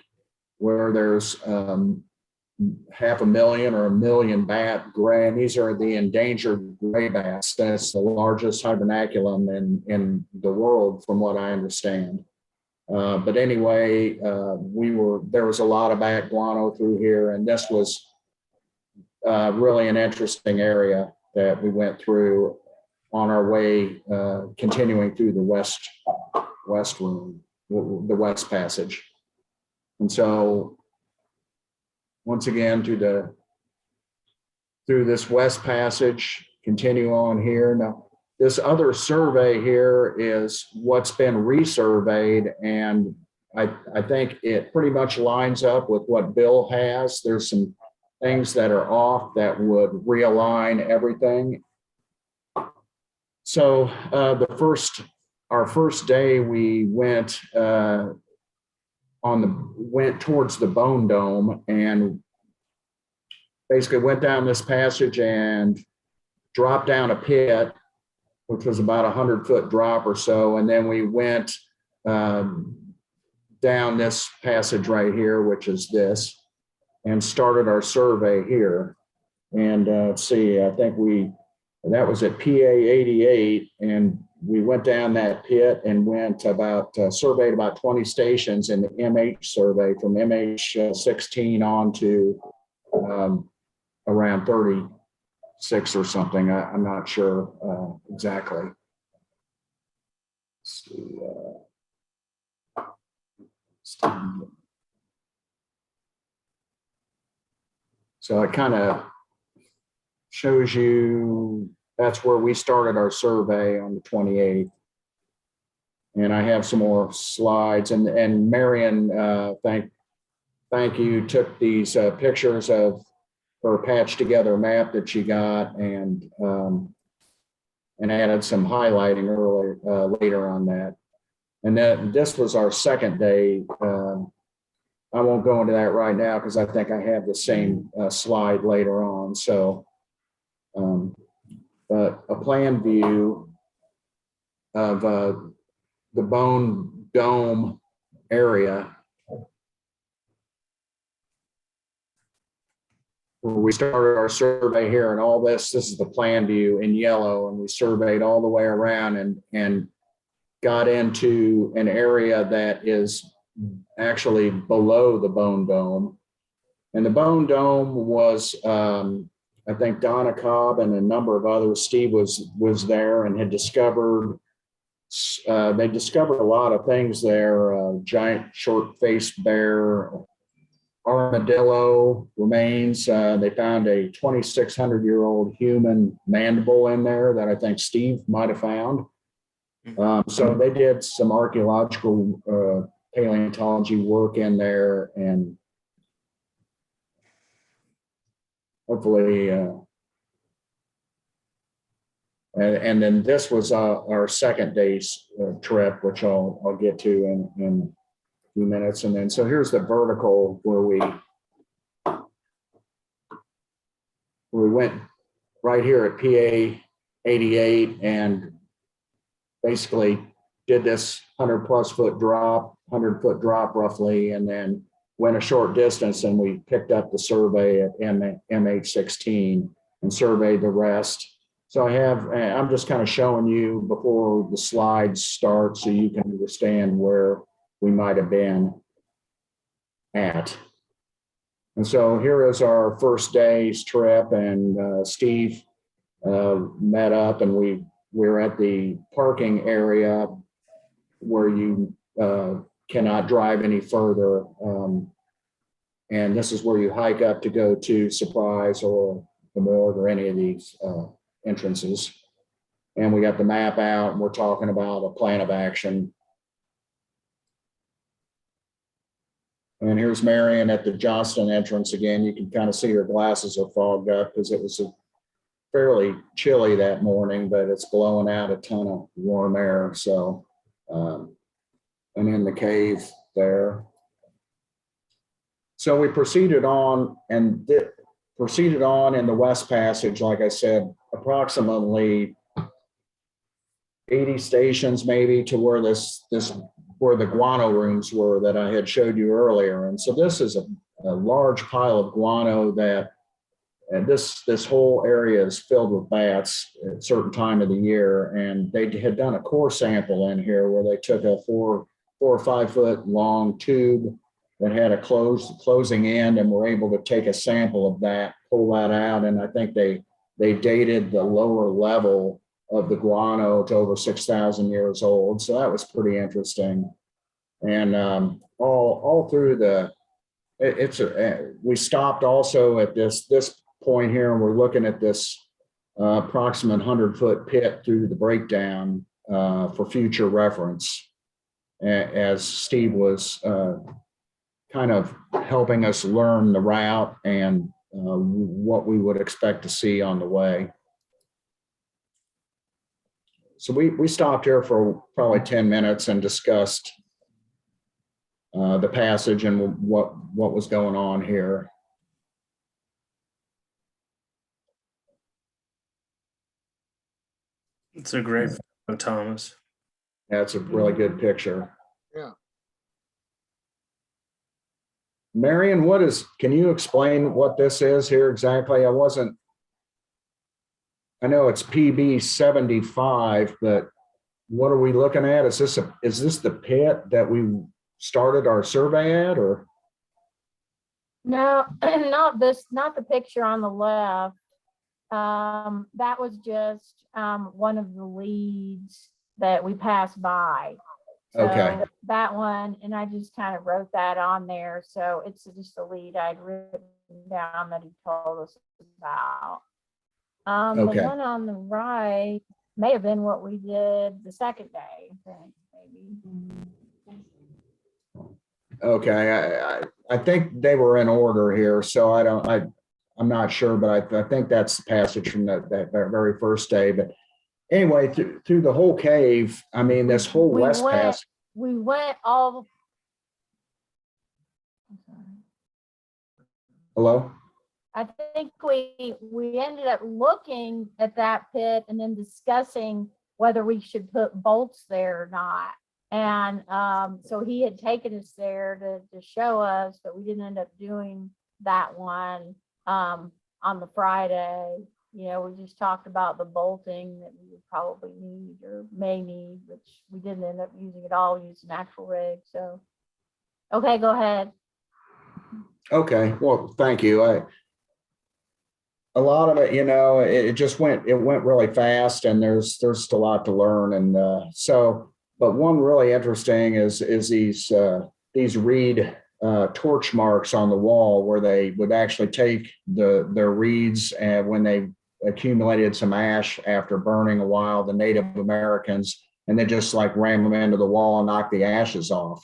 where there's 500,000 or 1 million bat gray, and these are the endangered gray bats. That's the largest hibernaculum in the world, from what I understand. But anyway, there was a lot of bat guano through here, and this was really an interesting area that we went through on our way, continuing through the west room, the west passage. And so once again, through this west passage, continue on here. Now, this other survey here is what's been resurveyed, and I think it pretty much lines up with what Bill has. There's some things that are off that would realign everything. So our first day we went went towards the Bone Dome and basically went down this passage and dropped down a pit, which was about 100-foot drop or so, and then we went down this passage right here, which is this, and started our survey here. And let's see, I think that was at PA 88, and we went down that pit and went surveyed about 20 stations in the MH survey from MH 16 on to around 36 or something. I'm not sure exactly. Let's see, so it kind of shows you that's where we started our survey on the 28th. And I have some more slides. And Marion, thank you, took these pictures of her patched together map that she got and added some highlighting later on that. And then this was our second day. I won't go into that right now because I think I have the same slide later on. So, but a plan view of the Bone Dome area where we started our survey here, and all this is the plan view in yellow, and we surveyed all the way around and got into an area that is actually below the Bone Dome. And the Bone Dome was, I think Donna Cobb and a number of others, Steve was there and had discovered, they discovered a lot of things there, giant short-faced bear, armadillo remains. They found a 2,600-year-old human mandible in there that I think Steve might have found. So they did some archaeological paleontology work in there, and hopefully, and then this was our second day's trip, which I'll get to in a few minutes. And then, so here's the vertical where we went right here at PA 88 and basically did this 100+ foot drop, 100-foot drop roughly, and then went a short distance and we picked up the survey at MH 16 and surveyed the rest. So I'm just kind of showing you before the slides start so you can understand where we might have been at. And so here is our first day's trip, and Steve met up, and we were at the parking area where you cannot drive any further. And this is where you hike up to go to Surprise or the morgue or any of these entrances. And we got the map out and we're talking about a plan of action. And here's Marion at the Johnston entrance again. You can kind of see her glasses are fogged up because it was fairly chilly that morning, but it's blowing out a ton of warm air. So, and in the cave there. So we proceeded on and proceeded on in the West Passage, like I said, approximately 80 stations maybe to where where the guano rooms were that I had showed you earlier. And so this is a large pile of guano that, and this whole area is filled with bats at a certain time of the year. And they had done a core sample in here where they took a 4 or 5 foot long tube that had a closing end and were able to take a sample of that, pull that out. And I think they dated the lower level of the guano to over 6,000 years old. So that was pretty interesting. And all through we stopped also at this point here, and we're looking at this approximate 100-foot pit through the breakdown for future reference. as Steve was kind of helping us learn the route and what we would expect to see on the way. So we stopped here for probably 10 minutes and discussed the passage and what was going on here. It's a great photo, Thomas. That's a really good picture. Yeah. Marion, can you explain what this is here exactly? I know it's PB 75, but what are we looking at? Is this the pit that we started our survey at, or? No, not the picture on the left. That was just one of the leads that we passed by. So Okay. that one, and I just kind of wrote that on there. So it's just a lead I'd written down that he told us about. Okay. The one on the right may have been what we did the second day, I think, maybe. Okay, I think they were in order here, so I'm not sure, but I think that's the passage from that very first day. But anyway, through the whole cave, I mean, this whole west passage. We went all. Hello? I think we ended up looking at that pit and then discussing whether we should put bolts there or not. And so he had taken us there to show us, but we didn't end up doing that one on the Friday. You know, we just talked about the bolting that we would probably need or may need, which we didn't end up using at all, using actual rig. So, okay, go ahead. Okay, well, thank you. A lot of it, you know, it went really fast, and there's a lot to learn. And but one really interesting is these reed torch marks on the wall where they would actually take their reeds, and when they accumulated some ash after burning a while, the Native Americans, and they just like ram them into the wall and knock the ashes off.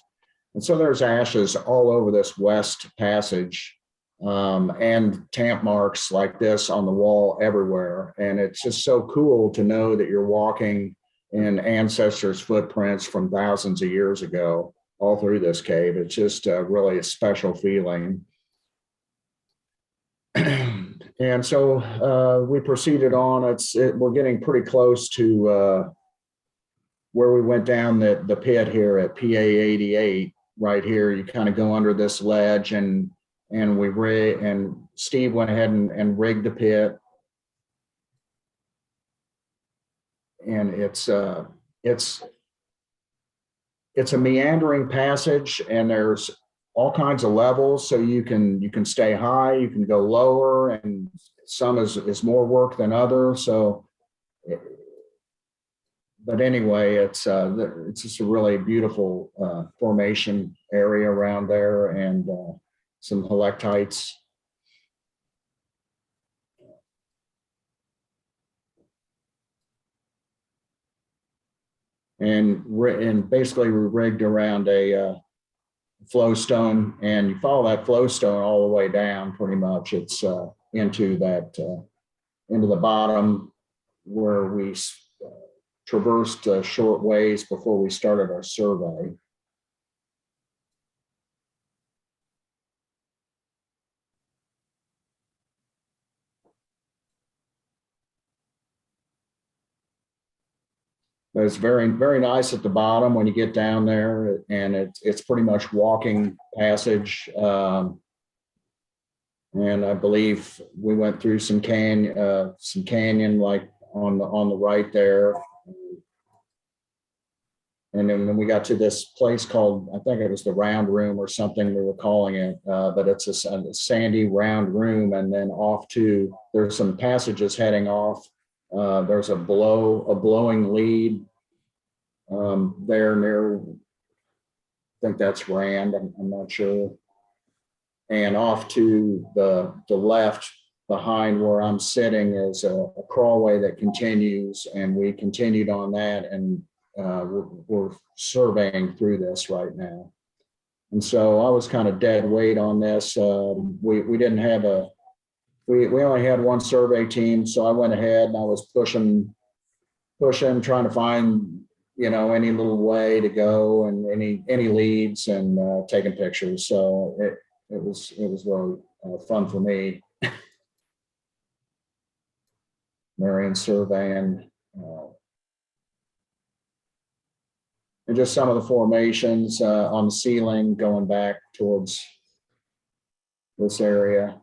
And so there's ashes all over this west passage, and tamp marks like this on the wall everywhere. And it's just so cool to know that you're walking in ancestors' footprints from thousands of years ago all through this cave. It's just really a special feeling. And so we proceeded on. We're getting pretty close to where we went down the pit here at PA 88. Right here, you kind of go under this ledge, and Steve went ahead and rigged the pit. And it's a meandering passage, and there's all kinds of levels, so you can stay high, you can go lower, and some is more work than others. So, but anyway, it's just a really beautiful formation area around there, and some helictites. And basically we rigged around a flow stone, and you follow that flow stone all the way down. Pretty much, it's into the bottom where we traversed a short ways before we started our survey. But it's very, very nice at the bottom when you get down there, and it's pretty much walking passage. And I believe we went through some canyon like on the right there. And then when we got to this place called, I think it was the Round Room or something we were calling it, but it's a sandy round room. And then there's some passages heading off. There's a blowing lead there near, I think that's Rand, I'm not sure. And off to the left behind where I'm sitting is a crawlway that continues, and we continued on that and we're surveying through this right now. And so I was kind of dead weight on this. We didn't have we only had one survey team, so I went ahead and I was pushing, trying to find, any little way to go and any leads and taking pictures. So it was really fun for me. Marion surveying. And just some of the formations on the ceiling going back towards this area.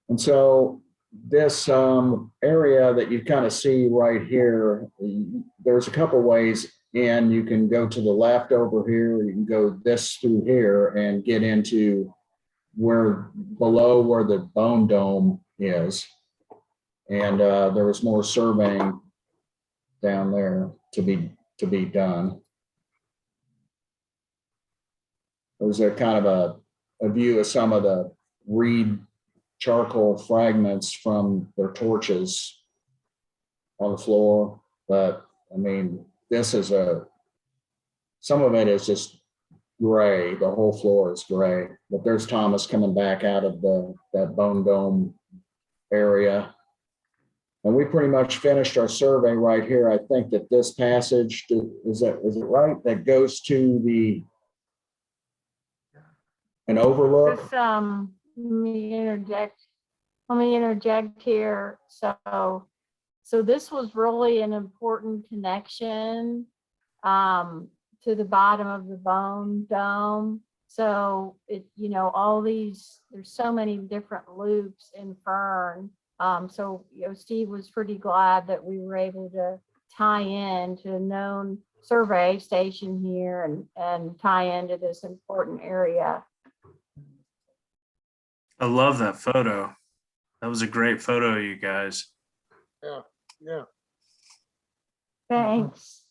And so this area that you kind of see right here, there's a couple ways in. You can go to the left over here, you can go this through here and get into below where the bone dome is. And there was more surveying down there to be done. There's a kind of a view of some of the reed charcoal fragments from their torches on the floor. But I mean, this is some of it is just gray. The whole floor is gray, but there's Thomas coming back out of that bone dome area. And we pretty much finished our survey right here. I think that this passage, is it right? That goes to an overlook. This, let me interject here. So this was really an important connection to the bottom of the bone dome. So all these, there's so many different loops in Fern. So Steve was pretty glad that we were able to tie in to a known survey station here and tie into this important area. I love that photo. That was a great photo, you guys. Yeah. Thanks.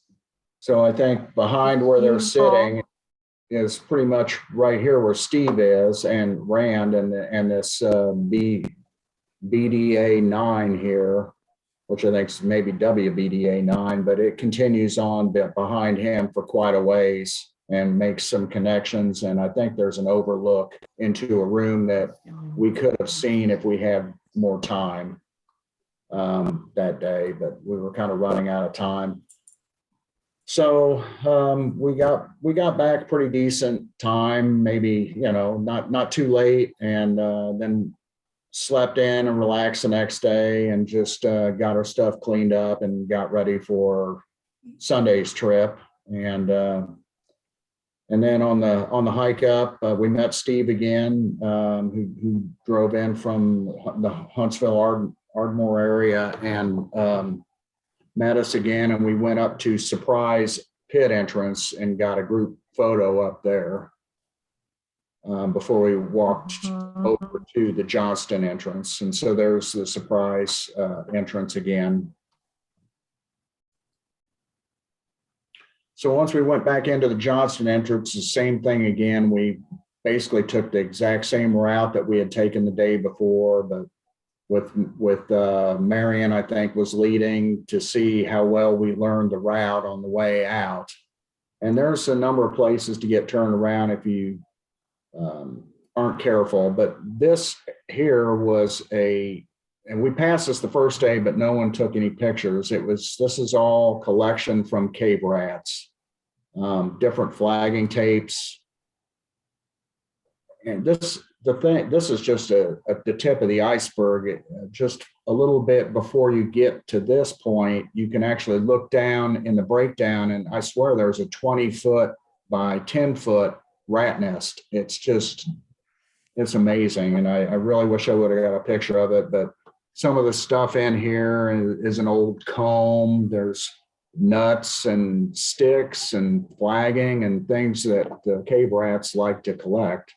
So I think behind where they're Beautiful. sitting is pretty much right here where Steve is and Rand and this BDA 9 here, which I think is maybe WBDA 9, but it continues on behind him for quite a ways and makes some connections. And I think there's an overlook into a room that we could have seen if we had more time that day, but we were kind of running out of time. So we got back pretty decent time, maybe, not too late, and then slept in and relaxed the next day and just got our stuff cleaned up and got ready for Sunday's trip. And then on the hike up, we met Steve again, who drove in from the Huntsville Ardmore area and met us again. And we went up to Surprise Pit entrance and got a group photo up there before we walked over to the Johnston entrance. And so there's the Surprise entrance again. So once we went back into the Johnston entrance, the same thing again. We basically took the exact same route that we had taken the day before, but with Marion, I think, was leading to see how well we learned the route on the way out. And there's a number of places to get turned around if you aren't careful. But this here was and we passed this the first day, but no one took any pictures. This is all collection from cave rats, different flagging tapes. And this is just the tip of the iceberg. Just a little bit before you get to this point, you can actually look down in the breakdown, and I swear there's a 20-foot by 10-foot rat nest. It's amazing. And I really wish I would have got a picture of it, but some of the stuff in here is an old comb. There's nuts and sticks and flagging and things that the cave rats like to collect.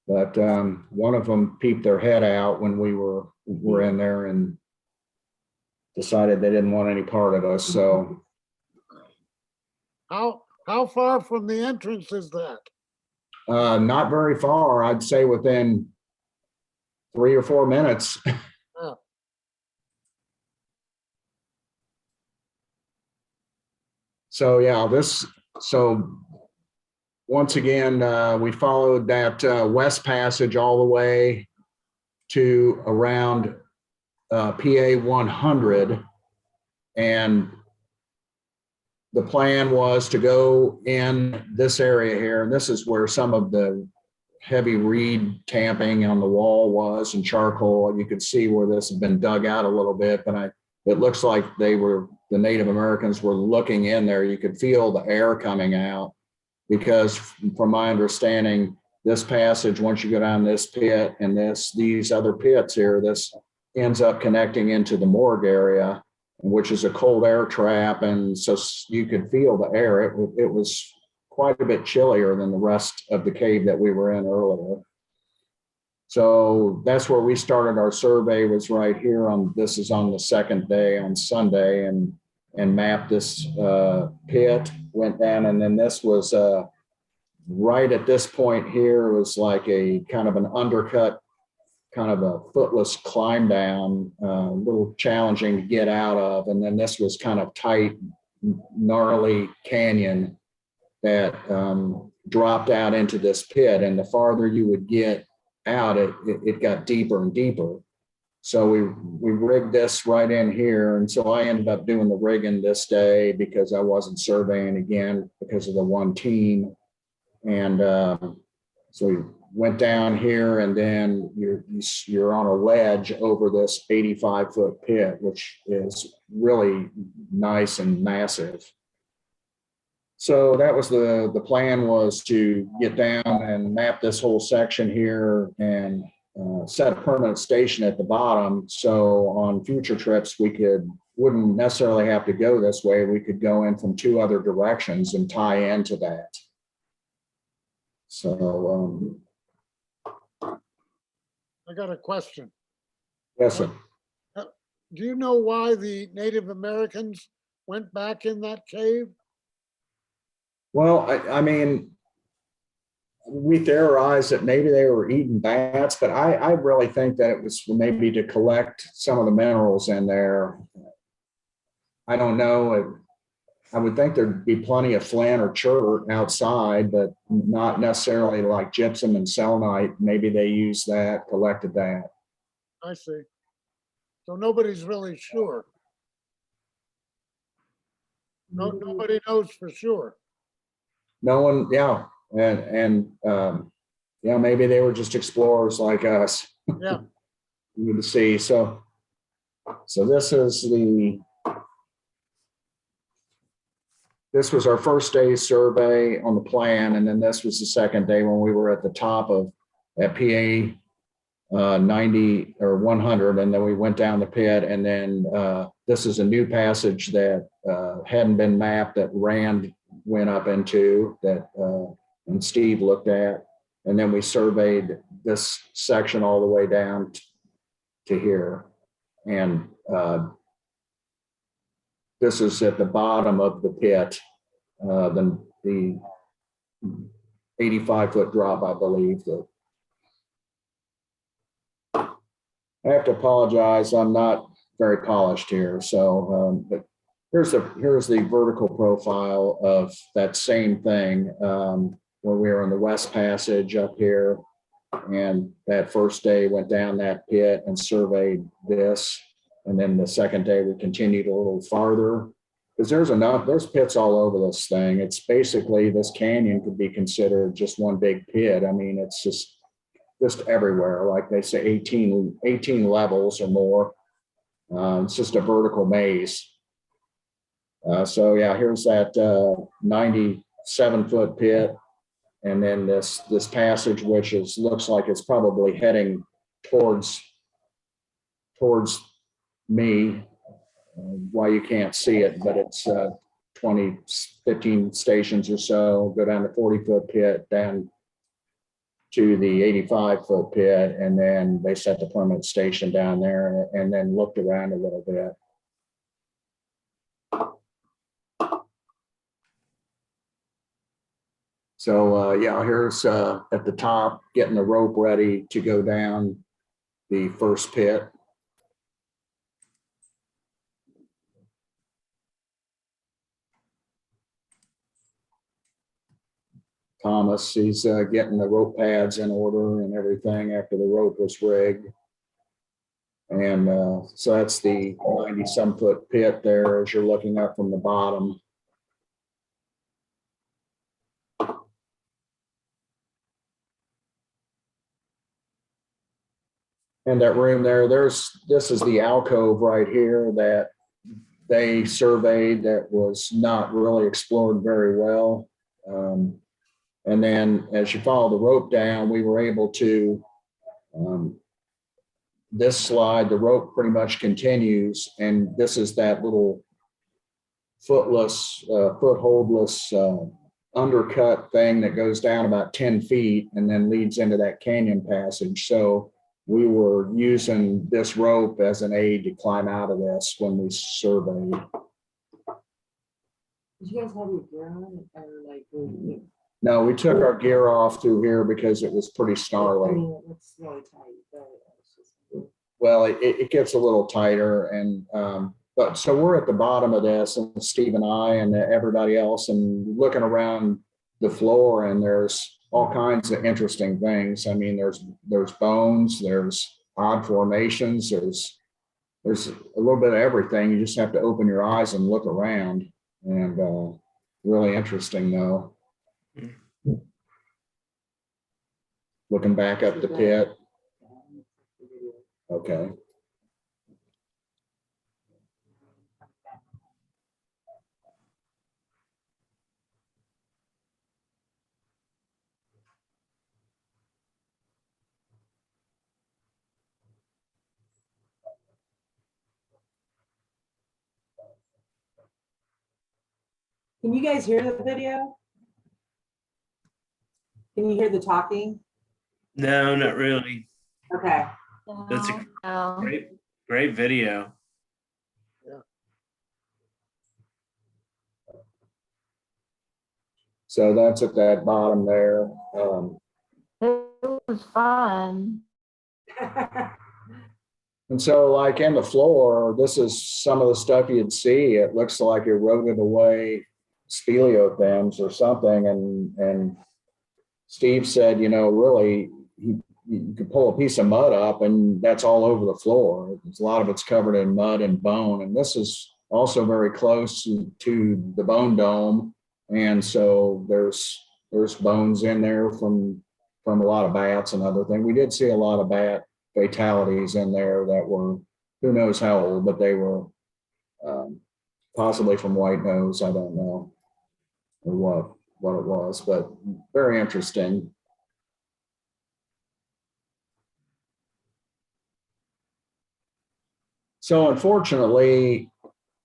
But one of them peeped their head out when we were in there and decided they didn't want any part of us. So How far from the entrance is that? Not very far, I'd say within 3 or 4 minutes. Oh, So yeah, so once again, we followed that west passage all the way to around PA 100. And the plan was to go in this area here, and this is where some of the heavy reed tamping on the wall was and charcoal. You could see where this had been dug out a little bit, but it looks like the Native Americans were looking in there. You could feel the air coming out because from my understanding, this passage, once you go down this pit and these other pits here, this ends up connecting into the morgue area, which is a cold air trap. And so you could feel the air. It was quite a bit chillier than the rest of the cave that we were in earlier. So that's where we started our survey, was right here this is on the second day on Sunday, and mapped this pit, went down, and then this was right at this point here was like a kind of an undercut, kind of a footless climb down, a little challenging to get out of. And then this was kind of tight, gnarly canyon that dropped out into this pit. And the farther you would get out, it got deeper and deeper. So we rigged this right in here. And so I ended up doing the rigging this day because I wasn't surveying again because of the one team. And so we went down here, and then you're on a ledge over this 85-foot pit, which is really nice and massive. So that was the plan, was to get down and map this whole section here and set a permanent station at the bottom. So on future trips, wouldn't necessarily have to go this way. We could go in from 2 other directions and tie into that. So I got a question. yes, sir. Do you know why the Native Americans went back in that cave? Well, I mean, we theorized that maybe they were eating bats, but I really think that it was maybe to collect some of the minerals in there. I don't know. I would think there'd be plenty of flint or chert outside, but not necessarily like gypsum and selenite. Maybe they used that, collected that. I see. So nobody's really sure. Nobody knows for sure. No one, yeah. And yeah, maybe they were just explorers like us. Yeah. You need to see. So this was our first day's survey on the plan, and then this was the second day when we were at the top at PA 90 or 100, and then we went down the pit, and then this is a new passage that hadn't been mapped that Rand went up into that and Steve looked at, and then we surveyed this section all the way down to here, and this is at the bottom of the pit, the 85-foot drop, I believe. I have to apologize, I'm not very polished here. So, but here's the vertical profile of that same thing, where we were in the West Passage up here, and that first day went down that pit and surveyed this. And then the second day we continued a little farther, because there's pits all over this thing. It's basically, this canyon could be considered just one big pit. I mean, it's just everywhere. Like they say, 18 levels or more. It's just a vertical maze. So yeah, here's that 97-foot pit. And then this passage, which looks like it's probably heading towards me. Why you can't see it, but it's 15 stations or so, go down the 40-foot pit, down to the 85-foot pit, and then they set the permanent station down there, and then looked around a little bit. So yeah, here's at the top, getting the rope ready to go down the first pit. Thomas, he's getting the rope pads in order and everything after the rope was rigged. And so that's the 90-some foot pit there as you're looking up from the bottom. And that room there, this is the alcove right here that they surveyed that was not really explored very well. And then as you follow the rope down, we were able to, this slide, the rope pretty much continues. And this is that little footholdless undercut thing that goes down about 10 feet and then leads into that canyon passage. So we were using this rope as an aid to climb out of this when we surveyed. Did you guys have your gear on or like? No, we took our gear off through here because it was pretty I snarly. mean, it looks really tight, but it's just. Well, it gets a little tighter and, but so we're at the bottom of this and Steve and I and everybody else and looking around the floor and there's all kinds of interesting things. I mean, there's bones, there's odd formations, there's a little bit of everything. You just have to open your eyes and look around and really interesting though. Looking back up the pit. Okay. Can you guys hear the video? Can you hear the talking? No, not really. Okay. That's a No. great video. So that's at that bottom there. It was fun. And so like in the floor, this is some of the stuff you'd see. It looks like eroded away speleothems or something. And Steve said, you know, really, you could pull a piece of mud up and that's all over the floor. A lot of it's covered in mud and bone. And this is also very close to the bone dome. And so there's bones in there from a lot of bats and other things. We did see a lot of bat fatalities in there that were, who knows how old, but they were possibly from white nose. I don't know or what it was, but very interesting. So unfortunately,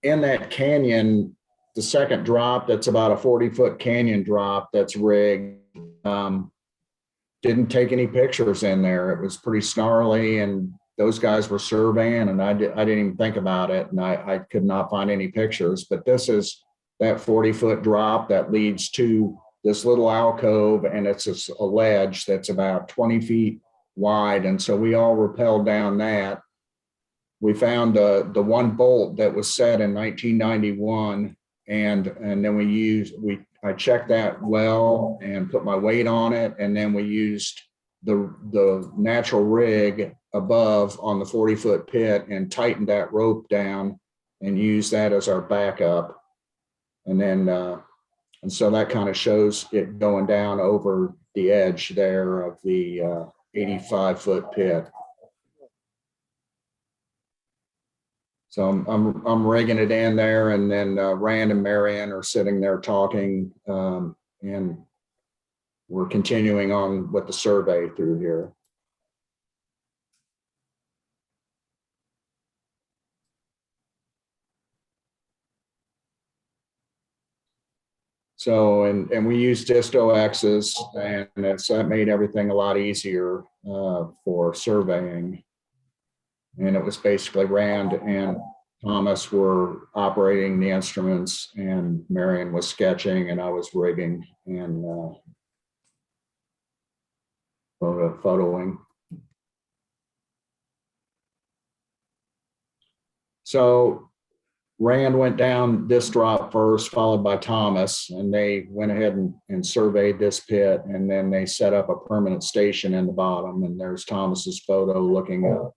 in that canyon, the second drop, that's about a 40-foot canyon drop that's rigged, didn't take any pictures in there. It was pretty snarly and those guys were surveying and I didn't even think about it and I could not find any pictures, but this is that 40-foot drop that leads to this little alcove and it's a ledge that's about 20 feet wide. And so we all rappelled down that. We found the one bolt that was set in 1991 and then I checked that well and put my weight on it. And then we used the natural rig above on the 40-foot pit and tightened that rope down and used that as our backup. And then, and so that kind of shows it going down over the edge there of the 85-foot pit. So I'm rigging it in there, and then Rand and Marianne are sitting there talking, and we're continuing on with the survey through here. So, and we use Disto X's, and that made everything a lot easier for surveying. And it was basically Rand and Thomas were operating the instruments and Marion was sketching and I was rigging. And photoing. So Rand went down this drop first, followed by Thomas, and they went ahead and surveyed this pit, and then they set up a permanent station in the bottom, and there's Thomas's photo looking up.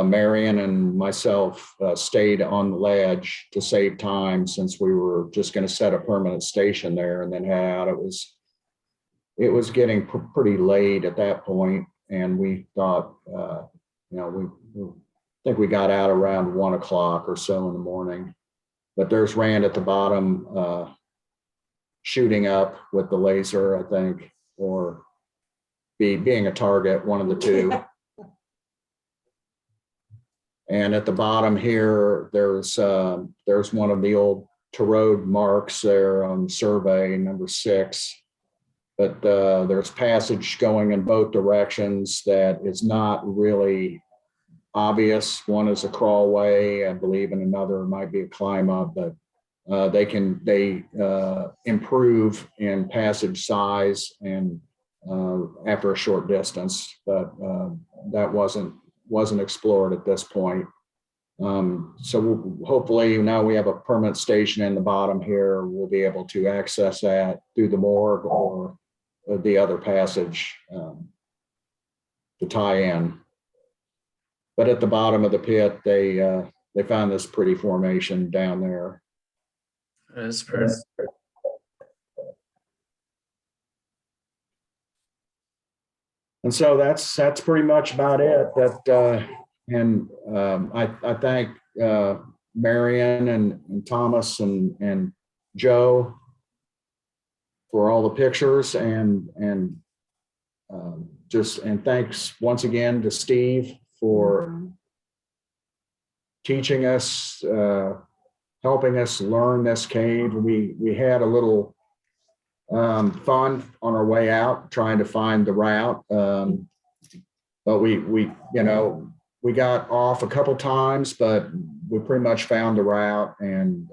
Marion and myself stayed on the ledge to save time since we were just going to set a permanent station there and then head out. It was getting pretty late at that point, and we thought, we think we got out around 1 o'clock or so in the morning. But there's Rand at the bottom shooting up with the laser, I think, or being a target, one of the two. And at the bottom here, there's one of the old road marks there on survey number 6. But there's passage going in both directions that is not really obvious. One is a crawlway, I believe, and another might be a climb up, but they improve in passage size and after a short distance, but that wasn't explored at this point. So hopefully now we have a permanent station in the bottom here. We'll be able to access that through the morgue or the other passage to tie in. But at the bottom of the pit, they found this pretty formation down there. That's perfect. And so that's pretty much about it. I thank Marion and Thomas and Joe for all the pictures and thanks once again to Steve for teaching us, helping us learn this cave. We had a little fun on our way out trying to find the route, but we got off a couple times, but we pretty much found the route and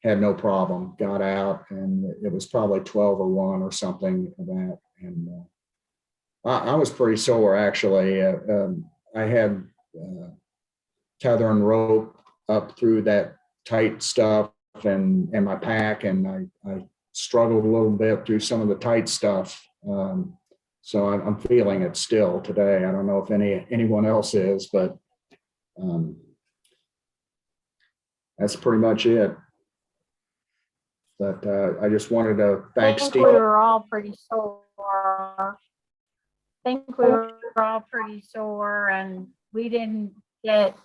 had no problem. Got out, and it was probably 12 or 1 or something like that, and I was pretty sore actually. I had tether and rope up through that tight stuff and my pack, and I struggled a little bit through some of the tight stuff. So I'm feeling it still today. I don't know if anyone else is, but that's pretty much it. But I just wanted to thank Steve. We were all pretty sore. And we didn't get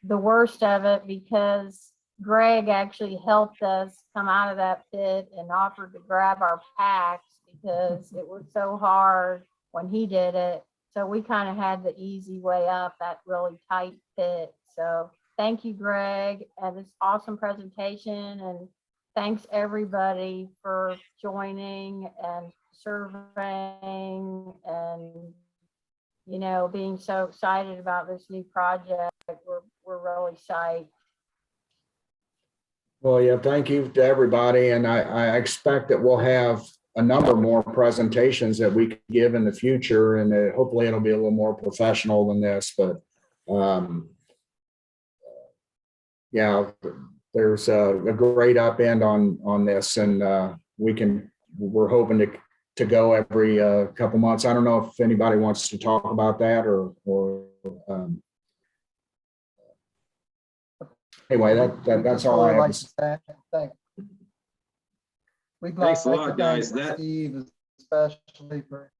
the worst of it because Greg actually helped us come out of that pit and offered to grab our packs because it was so hard when he did it. So we kind of had the easy way up that really tight pit. So thank you, Greg, and this awesome presentation. And thanks everybody for joining and surveying and, being so excited about this new project. We're really psyched. Well, yeah, thank you to everybody. And I expect that we'll have a number more presentations that we can give in the future. And hopefully it'll be a little more professional than this, but yeah, there's a great upend on this, and we're hoping to go every couple months. I don't know if anybody wants to talk about that or anyway, that's all I have to say. We'd Thanks a like lot, to thank guys. Steve especially for